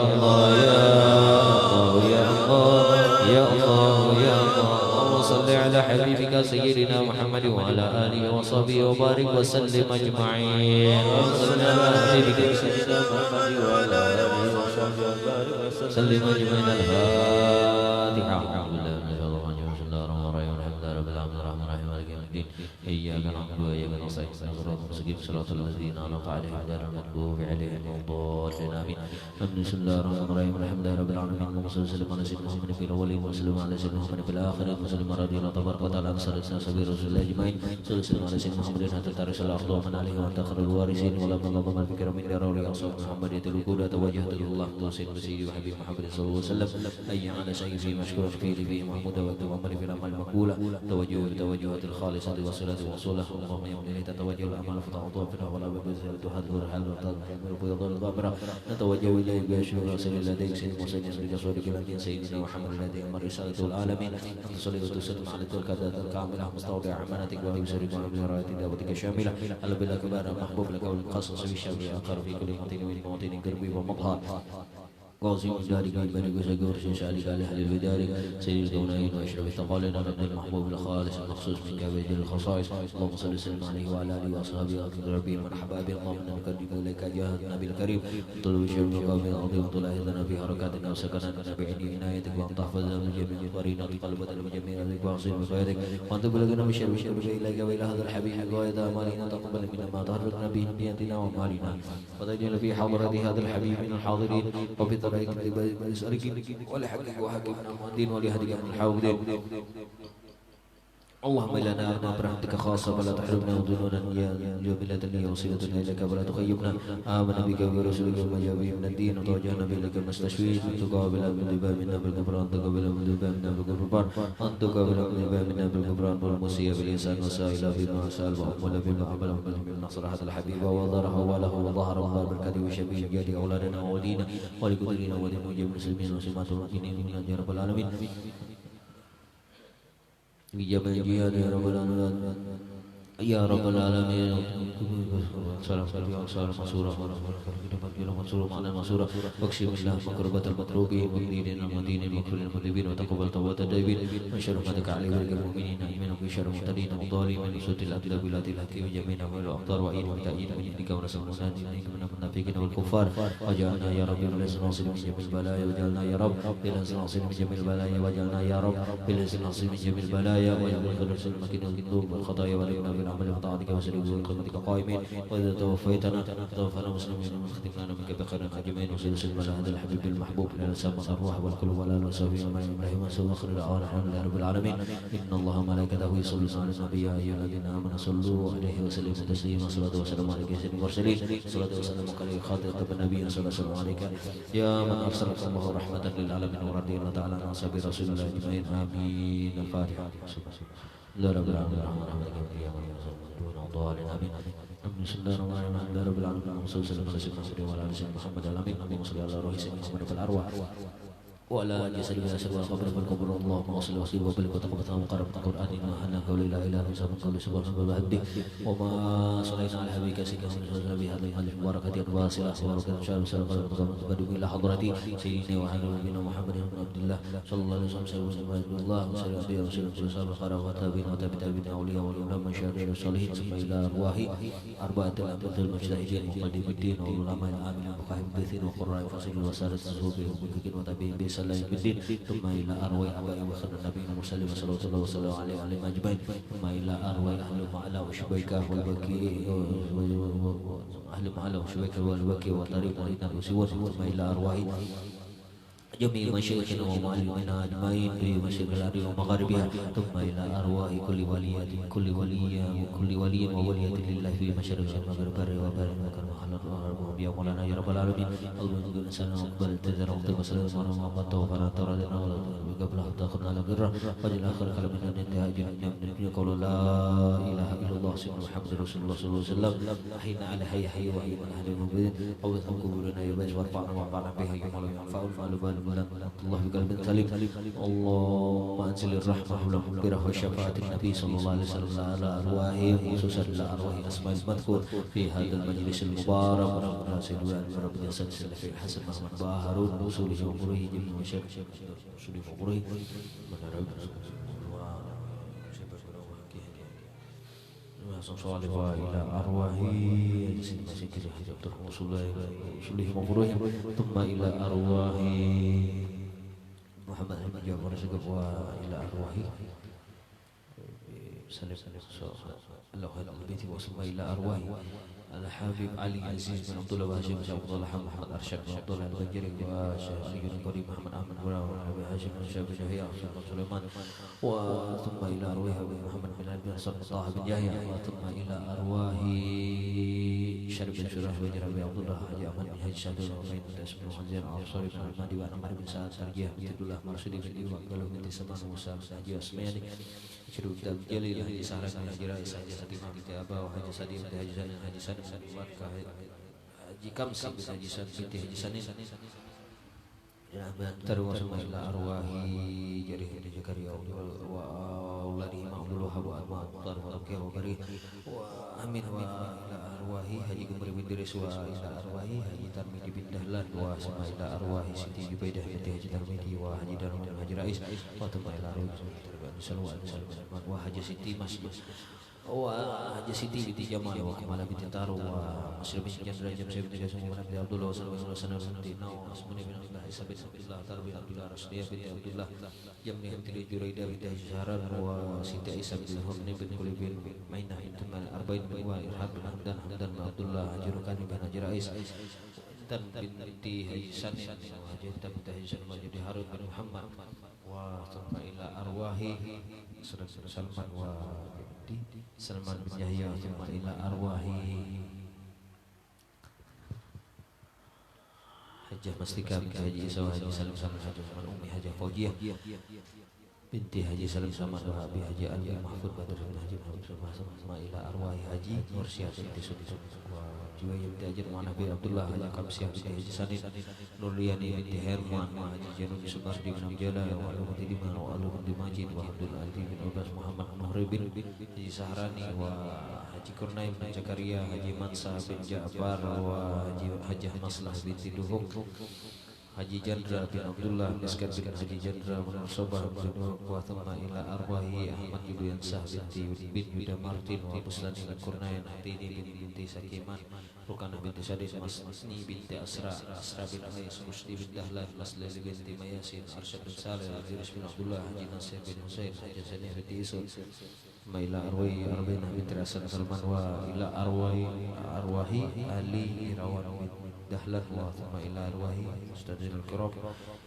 S1: الله يا الله يا الله يا الله يا الله اللهم صل على حبيبك سيدنا محمد وعلى آله وصحبه وبارك وسلم أجمعين وصلى بك سيدنا محمد وعلى آله وصحبه وسلم أجمعين الفاتحة الحمد لله بسم الله الرحمن الرحيم الحمد لله رب العالمين الرحمن الرحيم مالك يوم الدين إياك نعبد وإياك نستعين صراط المستقيم صراط الذين أنعمت عليهم غير المغضوب عليهم ولا الضالين آمين بسم الله الرحمن الرحيم الحمد لله رب العالمين اللهم صل وسلم على سيدنا محمد في الأولين وسلم على سيدنا محمد في الآخرين وسلم رضي الله تبارك وتعالى عن سيدنا سبيل رسول الله أجمعين صلى الله على سيدنا محمد حتى ترث الأرض ومن عليه وانتخر الوارثين ولما نظم الفكر من دراوي أصحاب محمد يتلقون توجهت الله توصيل بسيدي وحبيب محمد صلى الله عليه وسلم أي على شيء فيه مشكور فيه فيه محمود وتوامل في الأعمال مقولة توجه بتوجهات الخالصة والصلاة والصلاة اللهم يوم إليه تتوجه الأعمال فتعطوا فينا ولا ببذل تهدر حال وتضمر بيض الغابرة نتوجه إليه بأشهر رسول لديك سيد مسلم بجسورك لكن سيدنا محمد الذي أمر رسالة العالمين تصلي وتسلم على تلك الذات الكاملة مستودع أمانتك وبشرك وبزراعة دعوتك الشاملة ألا بلا كبار محبوب لك والقصص بالشام أقر في كل موطن من موطن قربي ومظهر قاسم ذلك بني وسجور شالك على أهل الودار سيد الكونين وأشرف الثقالين عبد المحبوب الخالص المخصوص من كبد الخصائص اللهم صل وسلم عليه وعلى آله وأصحابه ربي مرحبا بك اللهم نقدم إليك جاه النبي الكريم طلب الشر القوم العظيم طلع إذنا في حركاتنا وسكناتنا بعين عنايتك وأن تحفظنا من جميع قرينات قلبنا من جميع ذلك وأعصي بخيرك وأن تبلغنا من شر إليك وإلى هذا الحبيب غاية أمالنا تقبل منا ما تهربنا به نيتنا وأمالنا وتجعل في حضرة هذا الحبيب من الحاضرين وفي طريق بأسألك ولحقك وحقنا المهدين ولهدك من الحاضرين اللهم لنا أرنا برحمتك خاصة فلا تحرمنا وظنونا يا بلاد لي وصلتنا إليك ولا تخيبنا آمنا بك ورسولك وما جاء به من الدين وتوجهنا بإليك المستشفين أن تقابل من ذباب منا بالغفران تقابل من ذباب منا بالغفران أن تقابل من ذباب منا بالغفران والمسيء بالإنسان وسائل بما سأل وأمل بما عمل من نصر هذا الحبيب وظهره وله وظهر الله بالكذب وشبيه جاد أولادنا وولينا ولكدرنا ولدين وجب المسلمين وسمات المؤمنين من يا رب العالمين بجمع الجهاد يا رب العالمين يا رب العالمين سلام سلام مسورة مسورة معنا مسورة واكشف الله مكربة المطلوبين والدين المدين المكفل المذنبين وتقبل توبة التائبين من شر ما تك عليه المؤمنين آمين وفي شر المعتدين والظالمين من سوء الأبدال بلاد الحكيم جميعا والأقدار وعيد وتأييد من يدك ونسأل مناديك من المنافقين والكفار وجعلنا يا رب بالعز ناصر من جميع البلايا وجعلنا يا رب بالعز ناصر من جميع البلايا وجعلنا يا رب بالعز ناصر من جميع البلايا وجعلنا بالعز المكين والذنوب والخطايا والإيمان بالعمل وطاعتك وسلوك وخدمتك قائمين وإذا توفيتنا توفنا مسلمين واختمنا منك بخير أجمعين وسلم على هذا الحبيب المحبوب لنا سامع الأرواح والقلوب ولا نسوي وما إبراهيم وسوى آخر الدعوانا الحمد لله رب العالمين إن الله وملائكته يصلون على النبي يا أيها الذين آمنوا صلوا عليه وسلموا تسليما صلاة وسلام عليك يا سيد المرسلين صلاة وسلام عليك خاتم النبي صلى الله عليه وسلم عليك يا من أرسلك الله رحمة للعالمين ورضي الله تعالى عن أصحاب رسول الله أجمعين آمين الفاتحة لا رب العالمين الضالين آمين بسم الله الرحمن الرحيم الحمد لله رب العالمين اللهم صل وسلم على سيدنا محمد وعلى آل سيدنا محمد آمين اللهم صل على روح سيدنا محمد في الأرواح وعلى جسد الأسر والقبر والقبر اللهم صل وسلم وبارك وتقبل وقرب القرآن إنه قول لا إله إلا أنت قول سبحانه وبحمده وما صلينا على حبيبك سيدنا محمد بهذه البركة الواسعة وبركة شهر وسلم قدم إلى حضرتي سيدنا وحبيب نبينا محمد بن عبد الله صلى الله عليه وسلم سيدنا الله وسلم عليه وسلم وسلم القرى وتابعين وتابعين أولياء والعلماء من شهداء الصالحين ثم إلى أرواح أربعة الأمثلة المجتهدين مقدم الدين والعلماء العاملين وقائم الدين وقراء فصل وسارة الزهور ومكين وتابعين الله بالدين ثم إلى أرواح أبائي وخير النبي المرسلين صلى الله وسلم عليه وعلى أجمعين ثم إلى أرواح أهل معلى وشبيكة والبكي أهل معلى وشبيكة والبكي وطريق وإنه وسوى ثم إلى أرواح جميع مشايخنا ومعلمنا أجمعين في مشارق الأرض ومغاربها ثم إلى أرواح كل ولية وكل ولي وولية لله في مشارق المغرب وبر وكرم حلال وأربهم يا مولانا يا رب العالمين اللهم صل وقبل تذر وقت وسلم ورحمة الله وبركاته تردنا ولا قبل تأخذنا على غره وجل آخر كلامنا انتهاء جميع قول لا إله إلا الله سيدنا محمد رسول الله صلى الله عليه وسلم أحينا على حي حي وحي من أهل المبين أوثهم قبولنا يباج وارفعنا بها يوم لا ينفع المال الله بقلب سليم اللهم انزل الرحمه والمغفره وشفاعه النبي صلى الله عليه وسلم على ارواحهم خصوصا على ارواح اسماء المذكور في هذا المجلس المبارك وربنا سيدنا ربنا سلسل في حسن محمد باهرون وصوله وامره جميع مشايخ وصوله وامره صالح وإلى أرواح سيدنا سيدنا عبد الرحمن صليه مفروح ثم إلى أرواح محمد بن جعفر وإلى أرواح سلف الله على البيت وثم إلى أرواح الحبيب علي عزيز بن عبد الله وهاشم بن عبد الله محمد أرشد بن عبد الله البجري وشيخ علي بن كريم محمد أحمد وأبي هاشم بن شاب بن يحيى بن سليمان وثم إلى أرواح محمد بن علي بن حسن طه بن يحيى وثم إلى أرواح شرب بن شرح بن ربيع عبد الله حاجي أحمد بن حاج شادر وبين بن محمد الأنصاري بن المهدي وعمر بن سعد سرجيه بن عبد الله مرشدي بن إيوب قالوا بن سمان موسى بن حاجي أسماني شروق الجليل حاجي سهرة بن حاجي رئيس حاجي ساتيمة بن أبا وحاجي سدي بن حاجي سالم حاجي سالم Haji Kamsi bin Haji San binti Haji Sanin terus ila arwahi jadi Haji Zakaria wa auladihi ma'ulul wahab wa al-ma'tar wa al-qiyah wa bari wa amin wa ila arwahi Haji Gembari bin Diris wa ila arwahi Haji Tarmidi bin Dahlan wa sama ila arwahi Siti Jubaidah binti Haji Tarmidi wa Haji Darul Haji Rais wa tuma ila arwahi sallallahu wa Haji Siti Masjid Haji Siti binti Jamal wa Kamala binti Taru wa Muslim bin Jandra Jamsir bin Jasum wa Nabi Abdullah sallallahu alaihi wasallam binti Naw Asmani bin Abdullah Isabit Abdullah Tarbi Abdullah Rasdiyah binti Abdullah Jamni binti Juraida binti Haji Syaharan wa Siti Isa bin Hurni bin Kulib bin Mainah binti Mal Arba'in bin wa Irhab bin Hamdan Hamdan bin Abdullah Haji Rukani bin Haji Rais dan binti Haji Sanin wa Haji binti Haji Sanin wa Haji Harun bin Muhammad wa thumma ila arwahi Salman wa Salman bin Yahya thumma ila arwahi Hajjah Mastika binti Haji Isa wa Haji Salim Salim Haji Usman Umi Haji Faujiah binti Haji Salim Saman wa Abi Haji Ali Mahfud Badr bin Haji Muhammad thumma ila arwahi Haji Mursyah binti Sudi wa Juwayah binti Haji Muhammad Nabi Abdullah Haji Kamsiah binti Haji Sanin Nurliani binti Herman wa Haji Janubi Sumardi bin Abjala wa Aluhudi Diman wa Aluhudi Majid wa Abdul Ali bin Abbas Muhammad Nuhri bin Haji Sahrani wa Haji Kurnaim bin Zakaria Haji Mansa bin Ja'far wa Haji Maslah binti Duhuk Haji Jandra bin Abdullah Miskat bin Haji Jandra bin Sobah bin wa thumma ila arwahi Ahmad Yudian Sah binti bin Yuda Martin wa Buslani bin Kurnain Atini binti Sakiman Rukana binti Sadis Masni binti Asra bin Qais Rusdi bin Dahlan Maslali binti Mayasin Arsyad bin Saleh Al-Ziris bin Abdullah Haji Nasir bin Husain Haji Zanih binti Isul ila arwahi Arbina binti Hasan Salman wa ila arwahi Ali Irawan bin Dahlan wa thumma ila arwahi Ustadzil Kiram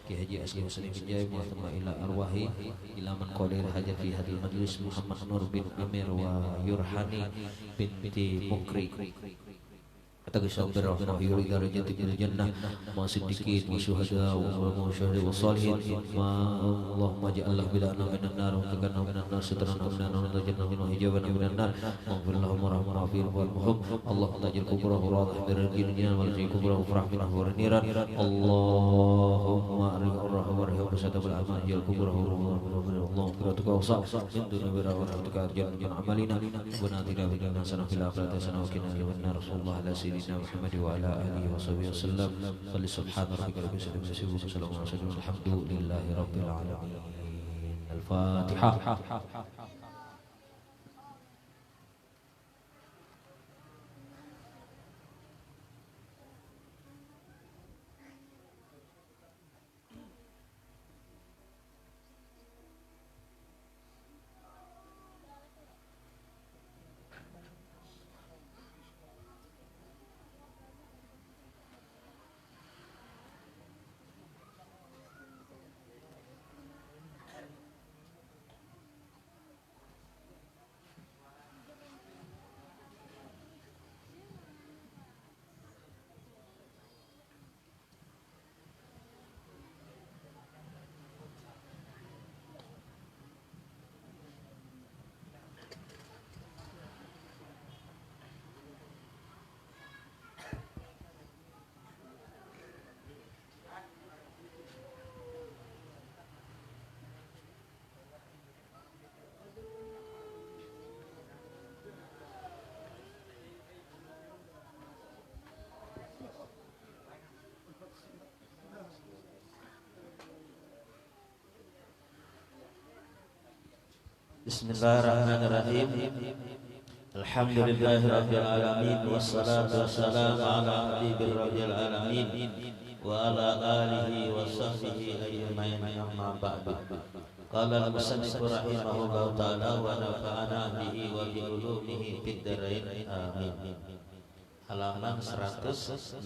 S1: Ki Haji Asli Husni bin Jaim wa thumma ila arwahi ila man qadir hajat fi hadil majlis Muhammad Nur bin Amir wa Yurhani binti Mukri Kata Sabir wa yuri darajati bil jannah ma siddiqin wa syuhada wa syuhada wa salihin ma Allahumma ja'alna bilana minan nar wa takana minan nar sitrana minan nar wa jannah min hijabana minan nar maghfir lahum warhamna fi wal muhum Allahumma tajil kubrahu radih birajilina wal kubrahu farah min ahwar niran Allahumma arihurrahu warham satabul amal jal kubrahu Allahumma firatuka wa min dunubira wa rahmatuka arjan amalina wa nadira bina sana fil akhirat sana wa kina wa nar Rasulullah ala سيدنا محمد وعلى آله وصحبه وسلم فلسبحان ربك رب العزة عما يصفون وسلام على المرسلين والحمد لله رب العالمين الفاتحة Bismillahirrahmanirrahim.
S2: Alhamdulillahirabbil alamin wassalatu wassalamu ala habibir rabbil alamin wa ala alihi wa sahbihi ajmain amma ba'du. Qala al-musannif rahimahullahu ta'ala wa nafa'ana bihi wa bi ulumihi fid dharain amin. Halaman 116. 116.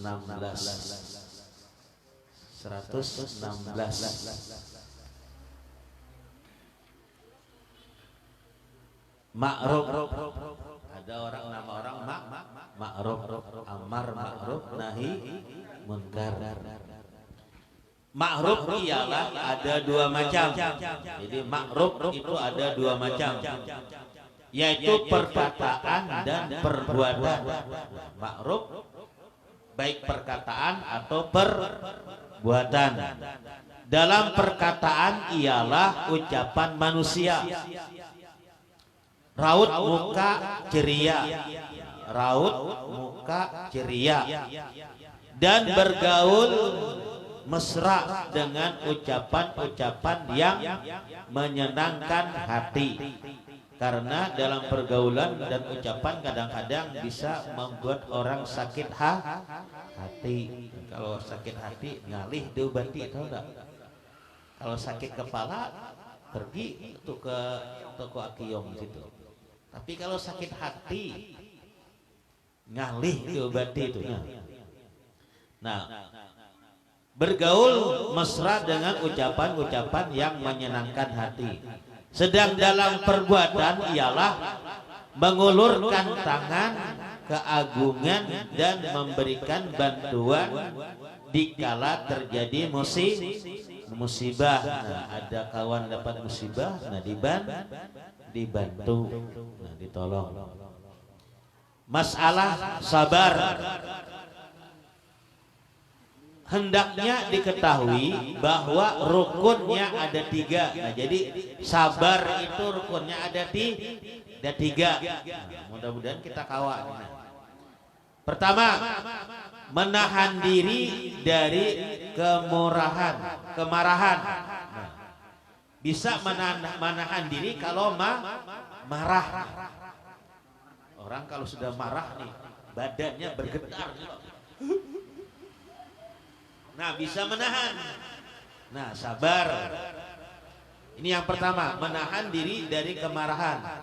S2: Ma'ruf, ada orang nama orang ma'ruf, amar ma'ruf, nahi munkar. Ma'ruf ialah ada dua macam. Jadi ma'ruf itu ada dua macam, yaitu perkataan dan perbuatan. Ma'ruf baik perkataan atau perbuatan. Dalam perkataan ialah ucapan manusia, raut muka ceria, raut muka ceria, dan bergaul mesra dengan ucapan-ucapan yang menyenangkan hati. Karena dalam pergaulan dan ucapan kadang-kadang bisa membuat orang sakit hati. Kalau sakit hati ngalih diobati, tahu enggak? Kalau sakit kepala pergi tuh ke toko Akiyong situ. Tapi kalau sakit hati ngalih diobati itu. Nah, bergaul mesra dengan ucapan-ucapan yang menyenangkan hati. Sedang dalam perbuatan ialah mengulurkan tangan keagungan dan memberikan bantuan dikala terjadi musibah. Nah, ada kawan dapat musibah, nah dibantu, nah ditolong. Masalah sabar hendaknya diketahui bahwa rukunnya ada 3. Nah, jadi sabar itu rukunnya ada 3. Nah, mudah-mudahan kita kawal. Pertama, menahan diri dari kemarahan. Nah, bisa menahan diri kalau marah. Orang kalau sudah marah nih, badannya bergetar. Nah, bisa menahan. Nah, sabar. Ini yang pertama, menahan diri dari kemarahan.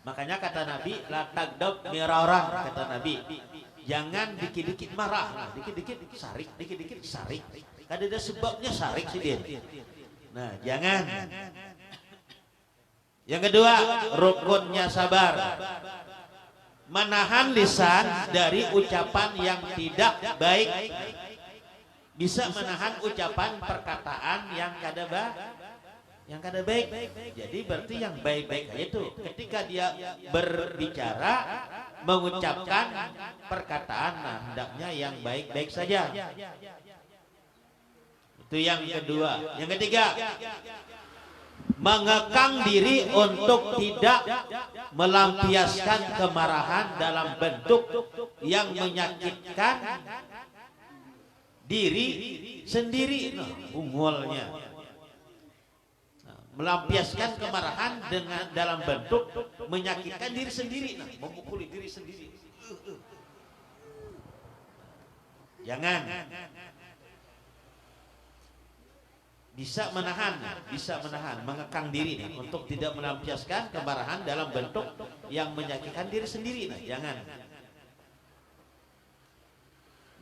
S2: Makanya kata Nabi, la tagdab miraran, kata Nabi. Jangan dikit-dikit marah, nah, dikit-dikit sarik, dikit-dikit sarik. Kada ada sebabnya sarik sih dia. Nah, jangan. Yang kedua, rukunnya sabar. Menahan lisan dari ucapan yang tidak baik. Bisa menahan ucapan perkataan yang kada baik. Jadi berarti yang baik-baik itu ketika dia berbicara mengucapkan perkataan, nah hendaknya yang baik-baik saja. Itu yang kedua. Yang ketiga, mengekang diri untuk tidak melampiaskan kemarahan dalam bentuk yang menyakitkan diri sendiri. Nah, unggulnya melampiaskan kemarahan dengan dalam bentuk menyakitkan diri sendiri. Nah, memukuli diri sendiri. Jangan. Bisa menahan, mengekang diri untuk tidak melampiaskan kemarahan dalam bentuk yang menyakitkan diri sendiri. Nah, jangan.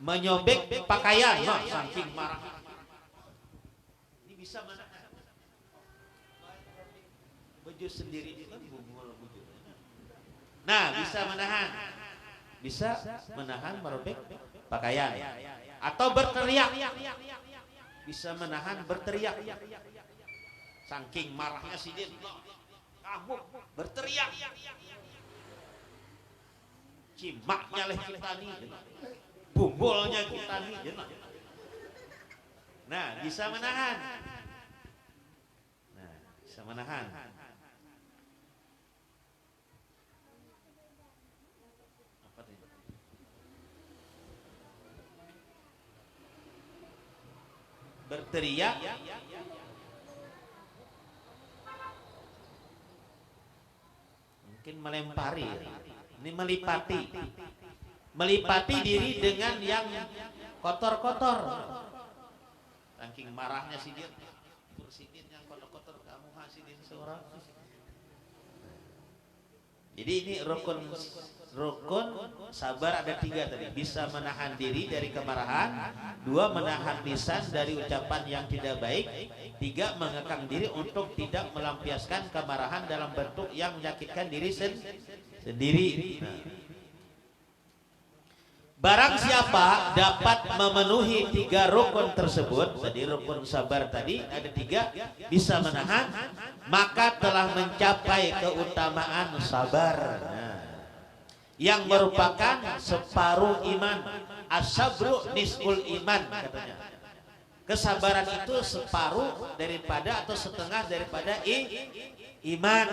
S2: Menyobek pakaian, nah, saking marah. Ini bisa menahan. Baju sendiri kan bubul. Nah, bisa menahan merobek pakaian. Atau berteriak. Bisa menahan berteriak. Saking marahnya si dia, kamu berteriak. Cimaknya leh kita nih. Bumbolnya kita nih. Nah, bisa menahan. Apa itu? Berteriak. Mungkin melempari. Ini melipati diri dengan yang kotor-kotor. Saking marahnya si dia, bersihin yang kotor-kotor, kamu hasilin seorang. Jadi ini rukun sabar ada 3 tadi. Bisa menahan diri dari kemarahan, 2 menahan lisan dari ucapan yang tidak baik, 3 mengekang diri untuk tidak melampiaskan kemarahan dalam bentuk yang menyakitkan diri sendiri. Barang siapa dapat memenuhi 3 rukun tersebut, tadi rukun sabar tadi ada 3, bisa menahan, maka telah mencapai keutamaan sabar. Yang merupakan separuh iman. As-sabru nisful iman katanya. Kesabaran itu separuh daripada atau setengah daripada iman.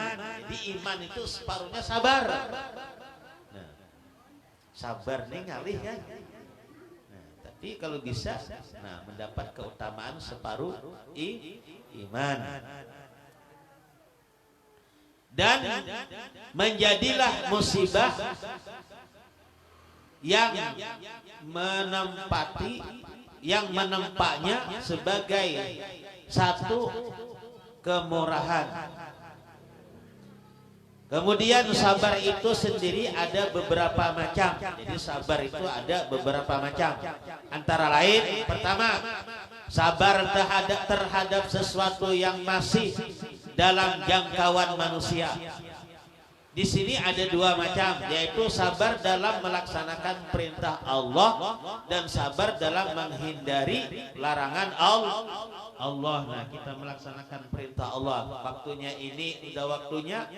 S2: Jadi iman itu separuhnya sabar. Sabar nih ngalih kan. Tapi kalau bisa mendapat keutamaan separuh iman. Dan menjadilah musibah yang menempatnya sebagai satu kemurahan. Kemudian sabar itu sendiri ada beberapa macam. Jadi sabar itu ada beberapa macam. Antara lain, pertama, sabar terhadap sesuatu yang masih dalam jangkauan manusia. Di sini ada 2 macam, yaitu sabar dalam melaksanakan perintah Allah dan sabar dalam menghindari larangan Allah. Nah, kita melaksanakan perintah Allah. Waktunya ini udah waktunya.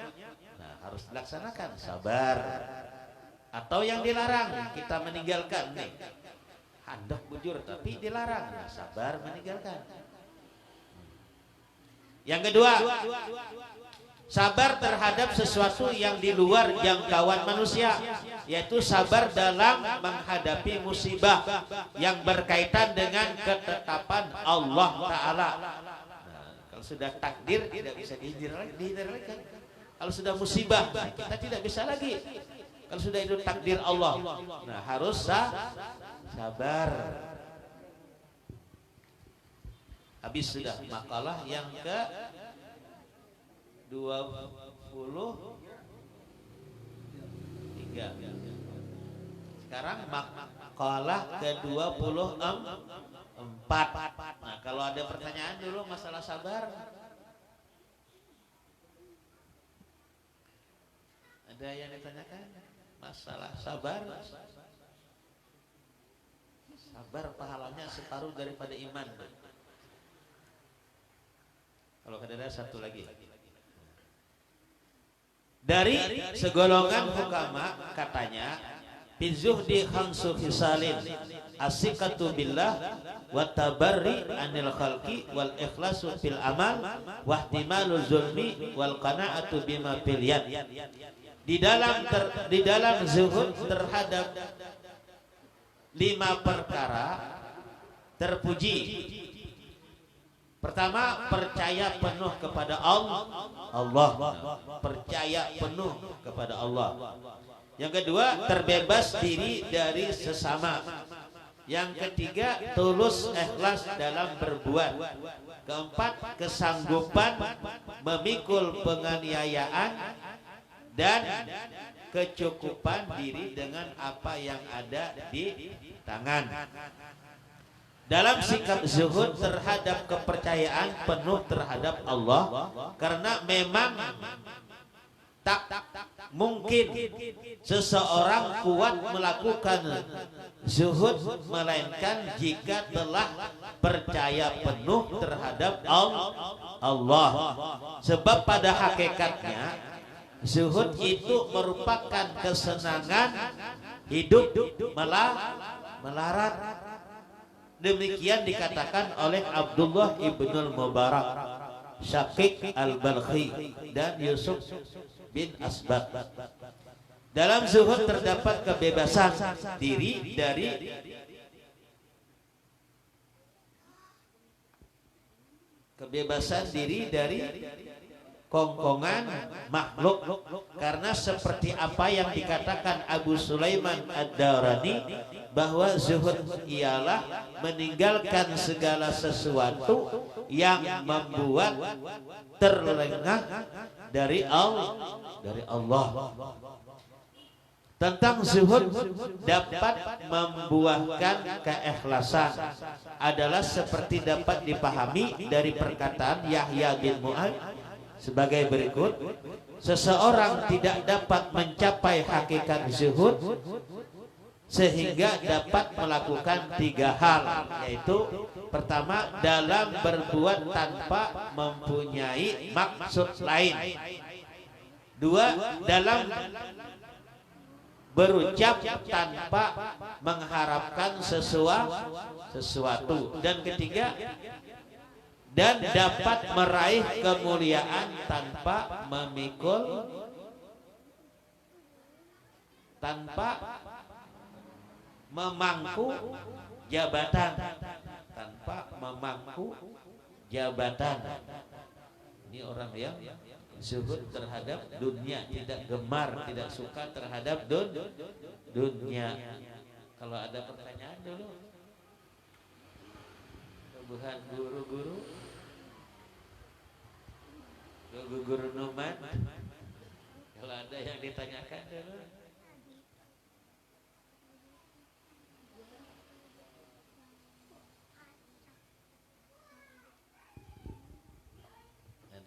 S2: Harus dilaksanakan, sabar. Atau yang dilarang, kita meninggalkan nih. Handok bujur tapi dilarang, sabar meninggalkan. Yang kedua, sabar terhadap sesuatu yang di luar jangkauan manusia, yaitu sabar dalam menghadapi musibah yang berkaitan dengan ketetapan Allah Ta'ala. Kalau sudah takdir tidak bisa dihindarkan. Kalau sudah musibah, kita tidak bisa lagi. Kalau sudah itu takdir Allah, harus sabar. Habis sudah makalah yang ke 23. Sekarang makalah ke 24. Nah, kalau ada pertanyaan dulu masalah sabar. Ada yang ditanyakan masalah sabar? Sabar pahalanya separuh daripada iman. Kalau ada satu lagi. Dari segolongan hukama katanya, bizuhdi khamsu khisalin, asikatu billah wa tabarri anil khalqi wal ikhlasu fil amal wa ihtimalul zulmi wal qana'atu bima fil yad. Di dalam zuhud terhadap 5 perkara terpuji. Pertama, percaya penuh kepada Allah. Percaya penuh kepada Allah. Yang kedua, terbebas diri dari sesama. Yang ketiga, tulus ikhlas dalam berbuat. Keempat, kesanggupan memikul penganiayaan dan kecukupan diri dengan apa yang ada di tangan. Dalam sikap zuhud terhadap kepercayaan penuh terhadap Allah, karena memang tak mungkin seseorang kuat melakukan zuhud melainkan jika telah percaya penuh terhadap Allah. Sebab pada hakikatnya zuhud itu merupakan kesenangan hidup melarat. Demikian dikatakan oleh Abdullah ibnul Mubarak, Syaqiq al-Balkhi, dan Yusuf bin Asbaq. Dalam zuhud terdapat kebebasan diri dari kongkongan makhluk, karena seperti apa yang dikatakan Abu Sulaiman Ad-Darani bahwa zuhud ialah meninggalkan segala sesuatu yang membuat terlengah dari Allah. Tentang zuhud dapat membuahkan keikhlasan adalah seperti dapat dipahami dari perkataan Yahya bin Mu'adz sebagai berikut: seseorang tidak dapat mencapai hakikat zuhud sehingga dapat melakukan 3 hal, yaitu pertama, dalam berbuat tanpa mempunyai maksud lain; 2, dalam berucap tanpa mengharapkan sesuatu; dan ketiga, dan dapat meraih kemuliaan tanpa memangku jabatan. Ini orang yang zuhud terhadap dunia, tidak gemar, tidak suka terhadap dunia. Kalau ada pertanyaan dulu, bukan guru Numan, kalau ada yang ditanyakan dulu.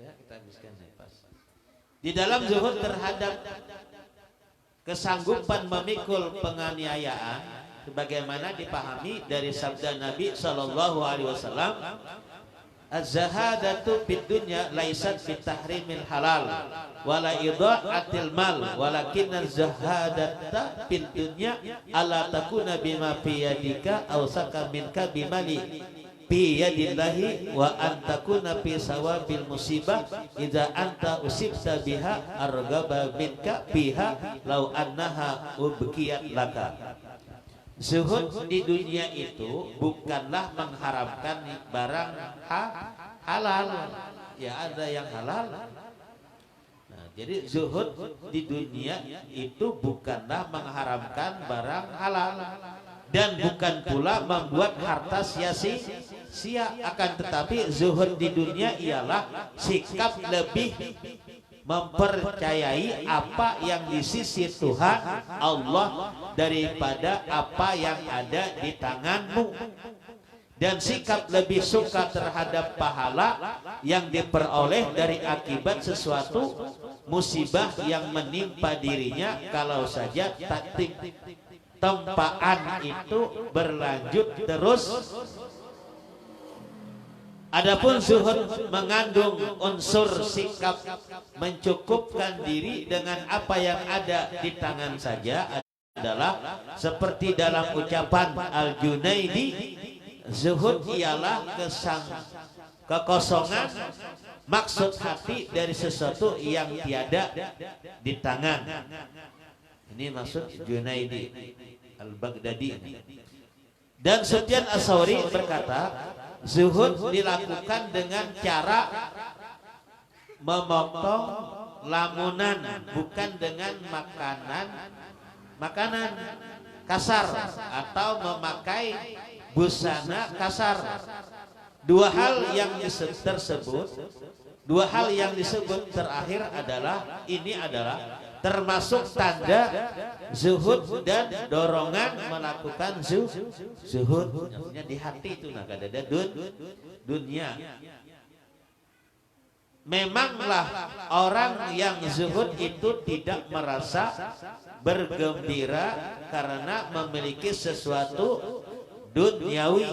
S2: Kita habiskan pas. Di dalam zuhud terhadap kesanggupan memikul penganiayaan, sebagaimana dipahami dari sabda Nabi Shallallahu Alaihi Wasallam, az-zahadatu fid dunya laisat fi tahrimil halal wala idha'atil mal walakin az-zahadata fid dunya ala takuna bima fi yadika aw saka minka bimali biyadillahi wa antakuna fi sawabil musibah idza anta usibta biha argaba minka biha law annaha ubqiyat laka. Zuhud di dunia itu bukanlah mengharamkan barang halal, ya ada yang halal. Nah, jadi zuhud di dunia itu bukanlah mengharamkan barang halal dan bukan pula membuat harta sia-sia, akan tetapi zuhud di dunia ialah sikap lebih mempercayai apa yang di sisi Tuhan Allah daripada apa yang ada di tanganmu, dan sikap lebih suka terhadap pahala yang diperoleh dari akibat sesuatu musibah yang menimpa dirinya kalau saja tempaan itu berlanjut terus. Adapun zuhud mengandung unsur sikap mencukupkan diri dengan apa yang ada di tangan saja, adalah seperti dalam ucapan Al-Junaidi, zuhud ialah kekosongan maksud hati dari sesuatu yang tiada di tangan. Ini maksud Junaidi Al-Baghdadi. Dan Sufyan Ats-Tsauri berkata, zuhud dilakukan dengan cara memotong lamunan, bukan dengan makanan kasar atau memakai busana kasar. Dua hal yang disebut terakhir adalah termasuk tanda zuhud dan dorongan melakukan zuhud. Maksudnya di hati itu nak ada dunia. Memanglah orang yang zuhud itu tidak merasa bergembira karena memiliki sesuatu duniawi,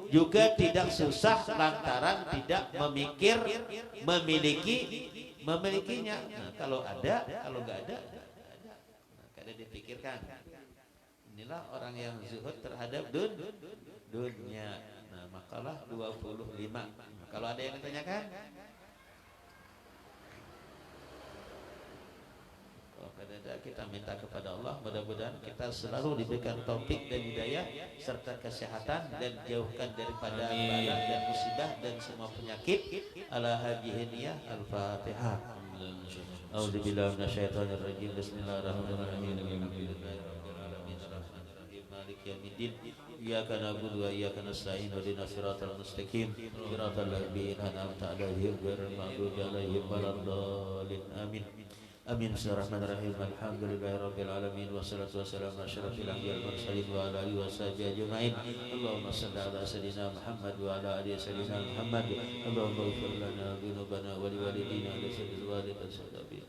S2: juga tidak susah lantaran tidak memilikinya. Nah, kalau ada, kalau nggak ada, kada dipikirkan. Inilah orang yang zuhud terhadap dunia. Nah, makalah 25. Kalau ada yang ditanyakan, kalau kada ada kita minta kepada Allah mudah-mudahan kita selalu diberikan taufik dan hidayah serta kesehatan dan jauhkan daripada bala dan musibah dan semua penyakit. Ala hadhihi niyah al-Fatihah. A'udzubillahi minasyaitonir rajim. Bismillahirrahmanirrahim. Alhamdulillahirabbil alamin. Maliki yaumiddin. Iyyaka na'budu wa iyyaka nasta'in. Ihdinas siratal mustaqim. Siratal ladzina an'amta 'alaihim ghairil maghdubi 'alaihim waladdallin. Amin. Amin. Bismillahirrahmanirrahim. Alhamdulillahirabbil alamin wassalatu wassalamu ala asyrafil anbiya'i wal mursalin wa ala alihi washabihi ajmain. Allahumma shalli ala sayyidina Muhammad wa ala ali sayyidina Muhammad. Allahumma ighfir lana dhunubana wa liwalidina wa lisa'iril walidayni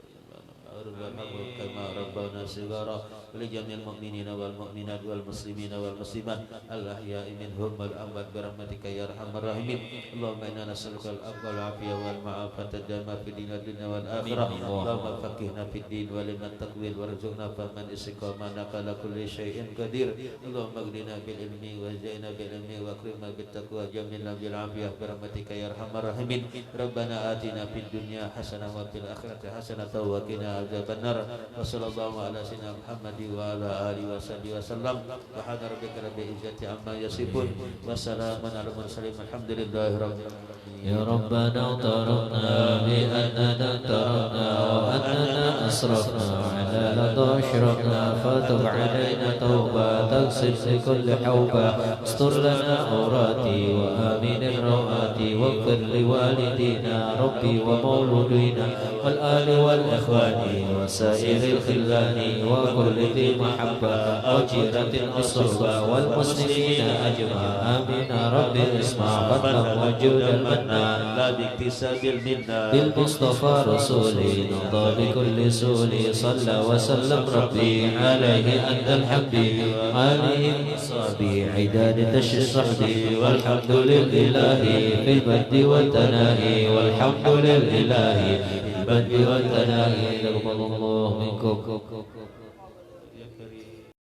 S2: kama rabbana shighara wa li jami'il mu'minina wal mu'minat wal muslimina wal muslimat al ahya'i minhum wal amwat bi rahmatika ya arhamar rahimin. Allahumma inna nas'aluka al afwa wal afiyah wal ma'afata dama fid dunya wal akhirah. Allahumma faqihna fid din wa liman taqwil warzuqna fahman istiqamah ala kulli syai'in qadir. Allahumma aghnina bil ilmi wa zaina bil ilmi wa akrimna bit taqwa jamilna bil afiyah bi rahmatika ya arhamar rahimin. Rabbana atina fid dunya hasanah wa fil akhirati hasanah wa qina adzabannar. Wa sallallahu ala sayyidina Muhammad wa ala alihi washabihi wasallam. Subhana rabbika rabbil izzati amma yasifun wa salamun alal mursalin walhamdulillahi rabbil alamin.
S1: يا ربنا اعترفنا بأننا اعترفنا وأننا أسرفنا على لظى أشرفنا فتب علينا توبة تغسل لكل حوبة استر لنا عوراتي وآمن الروآت واغفر لوالدينا ربي ومولودينا والآل والإخوان وسائر الخلان وكل ذي محبة وجيرة الصحبة والمسلمين أجمع آمين ربي اسمع فضلا وجود المنى لا باكتساب المنة بالمصطفى رسولي نرضى بكل سولي صلى وسلم ربي عليه أنت الحبيب عليه صابي عداد تشي الصحبي والحمد لله في المجد والتناهي والحمد لله في المجد والتناهي. تقبل الله منكم.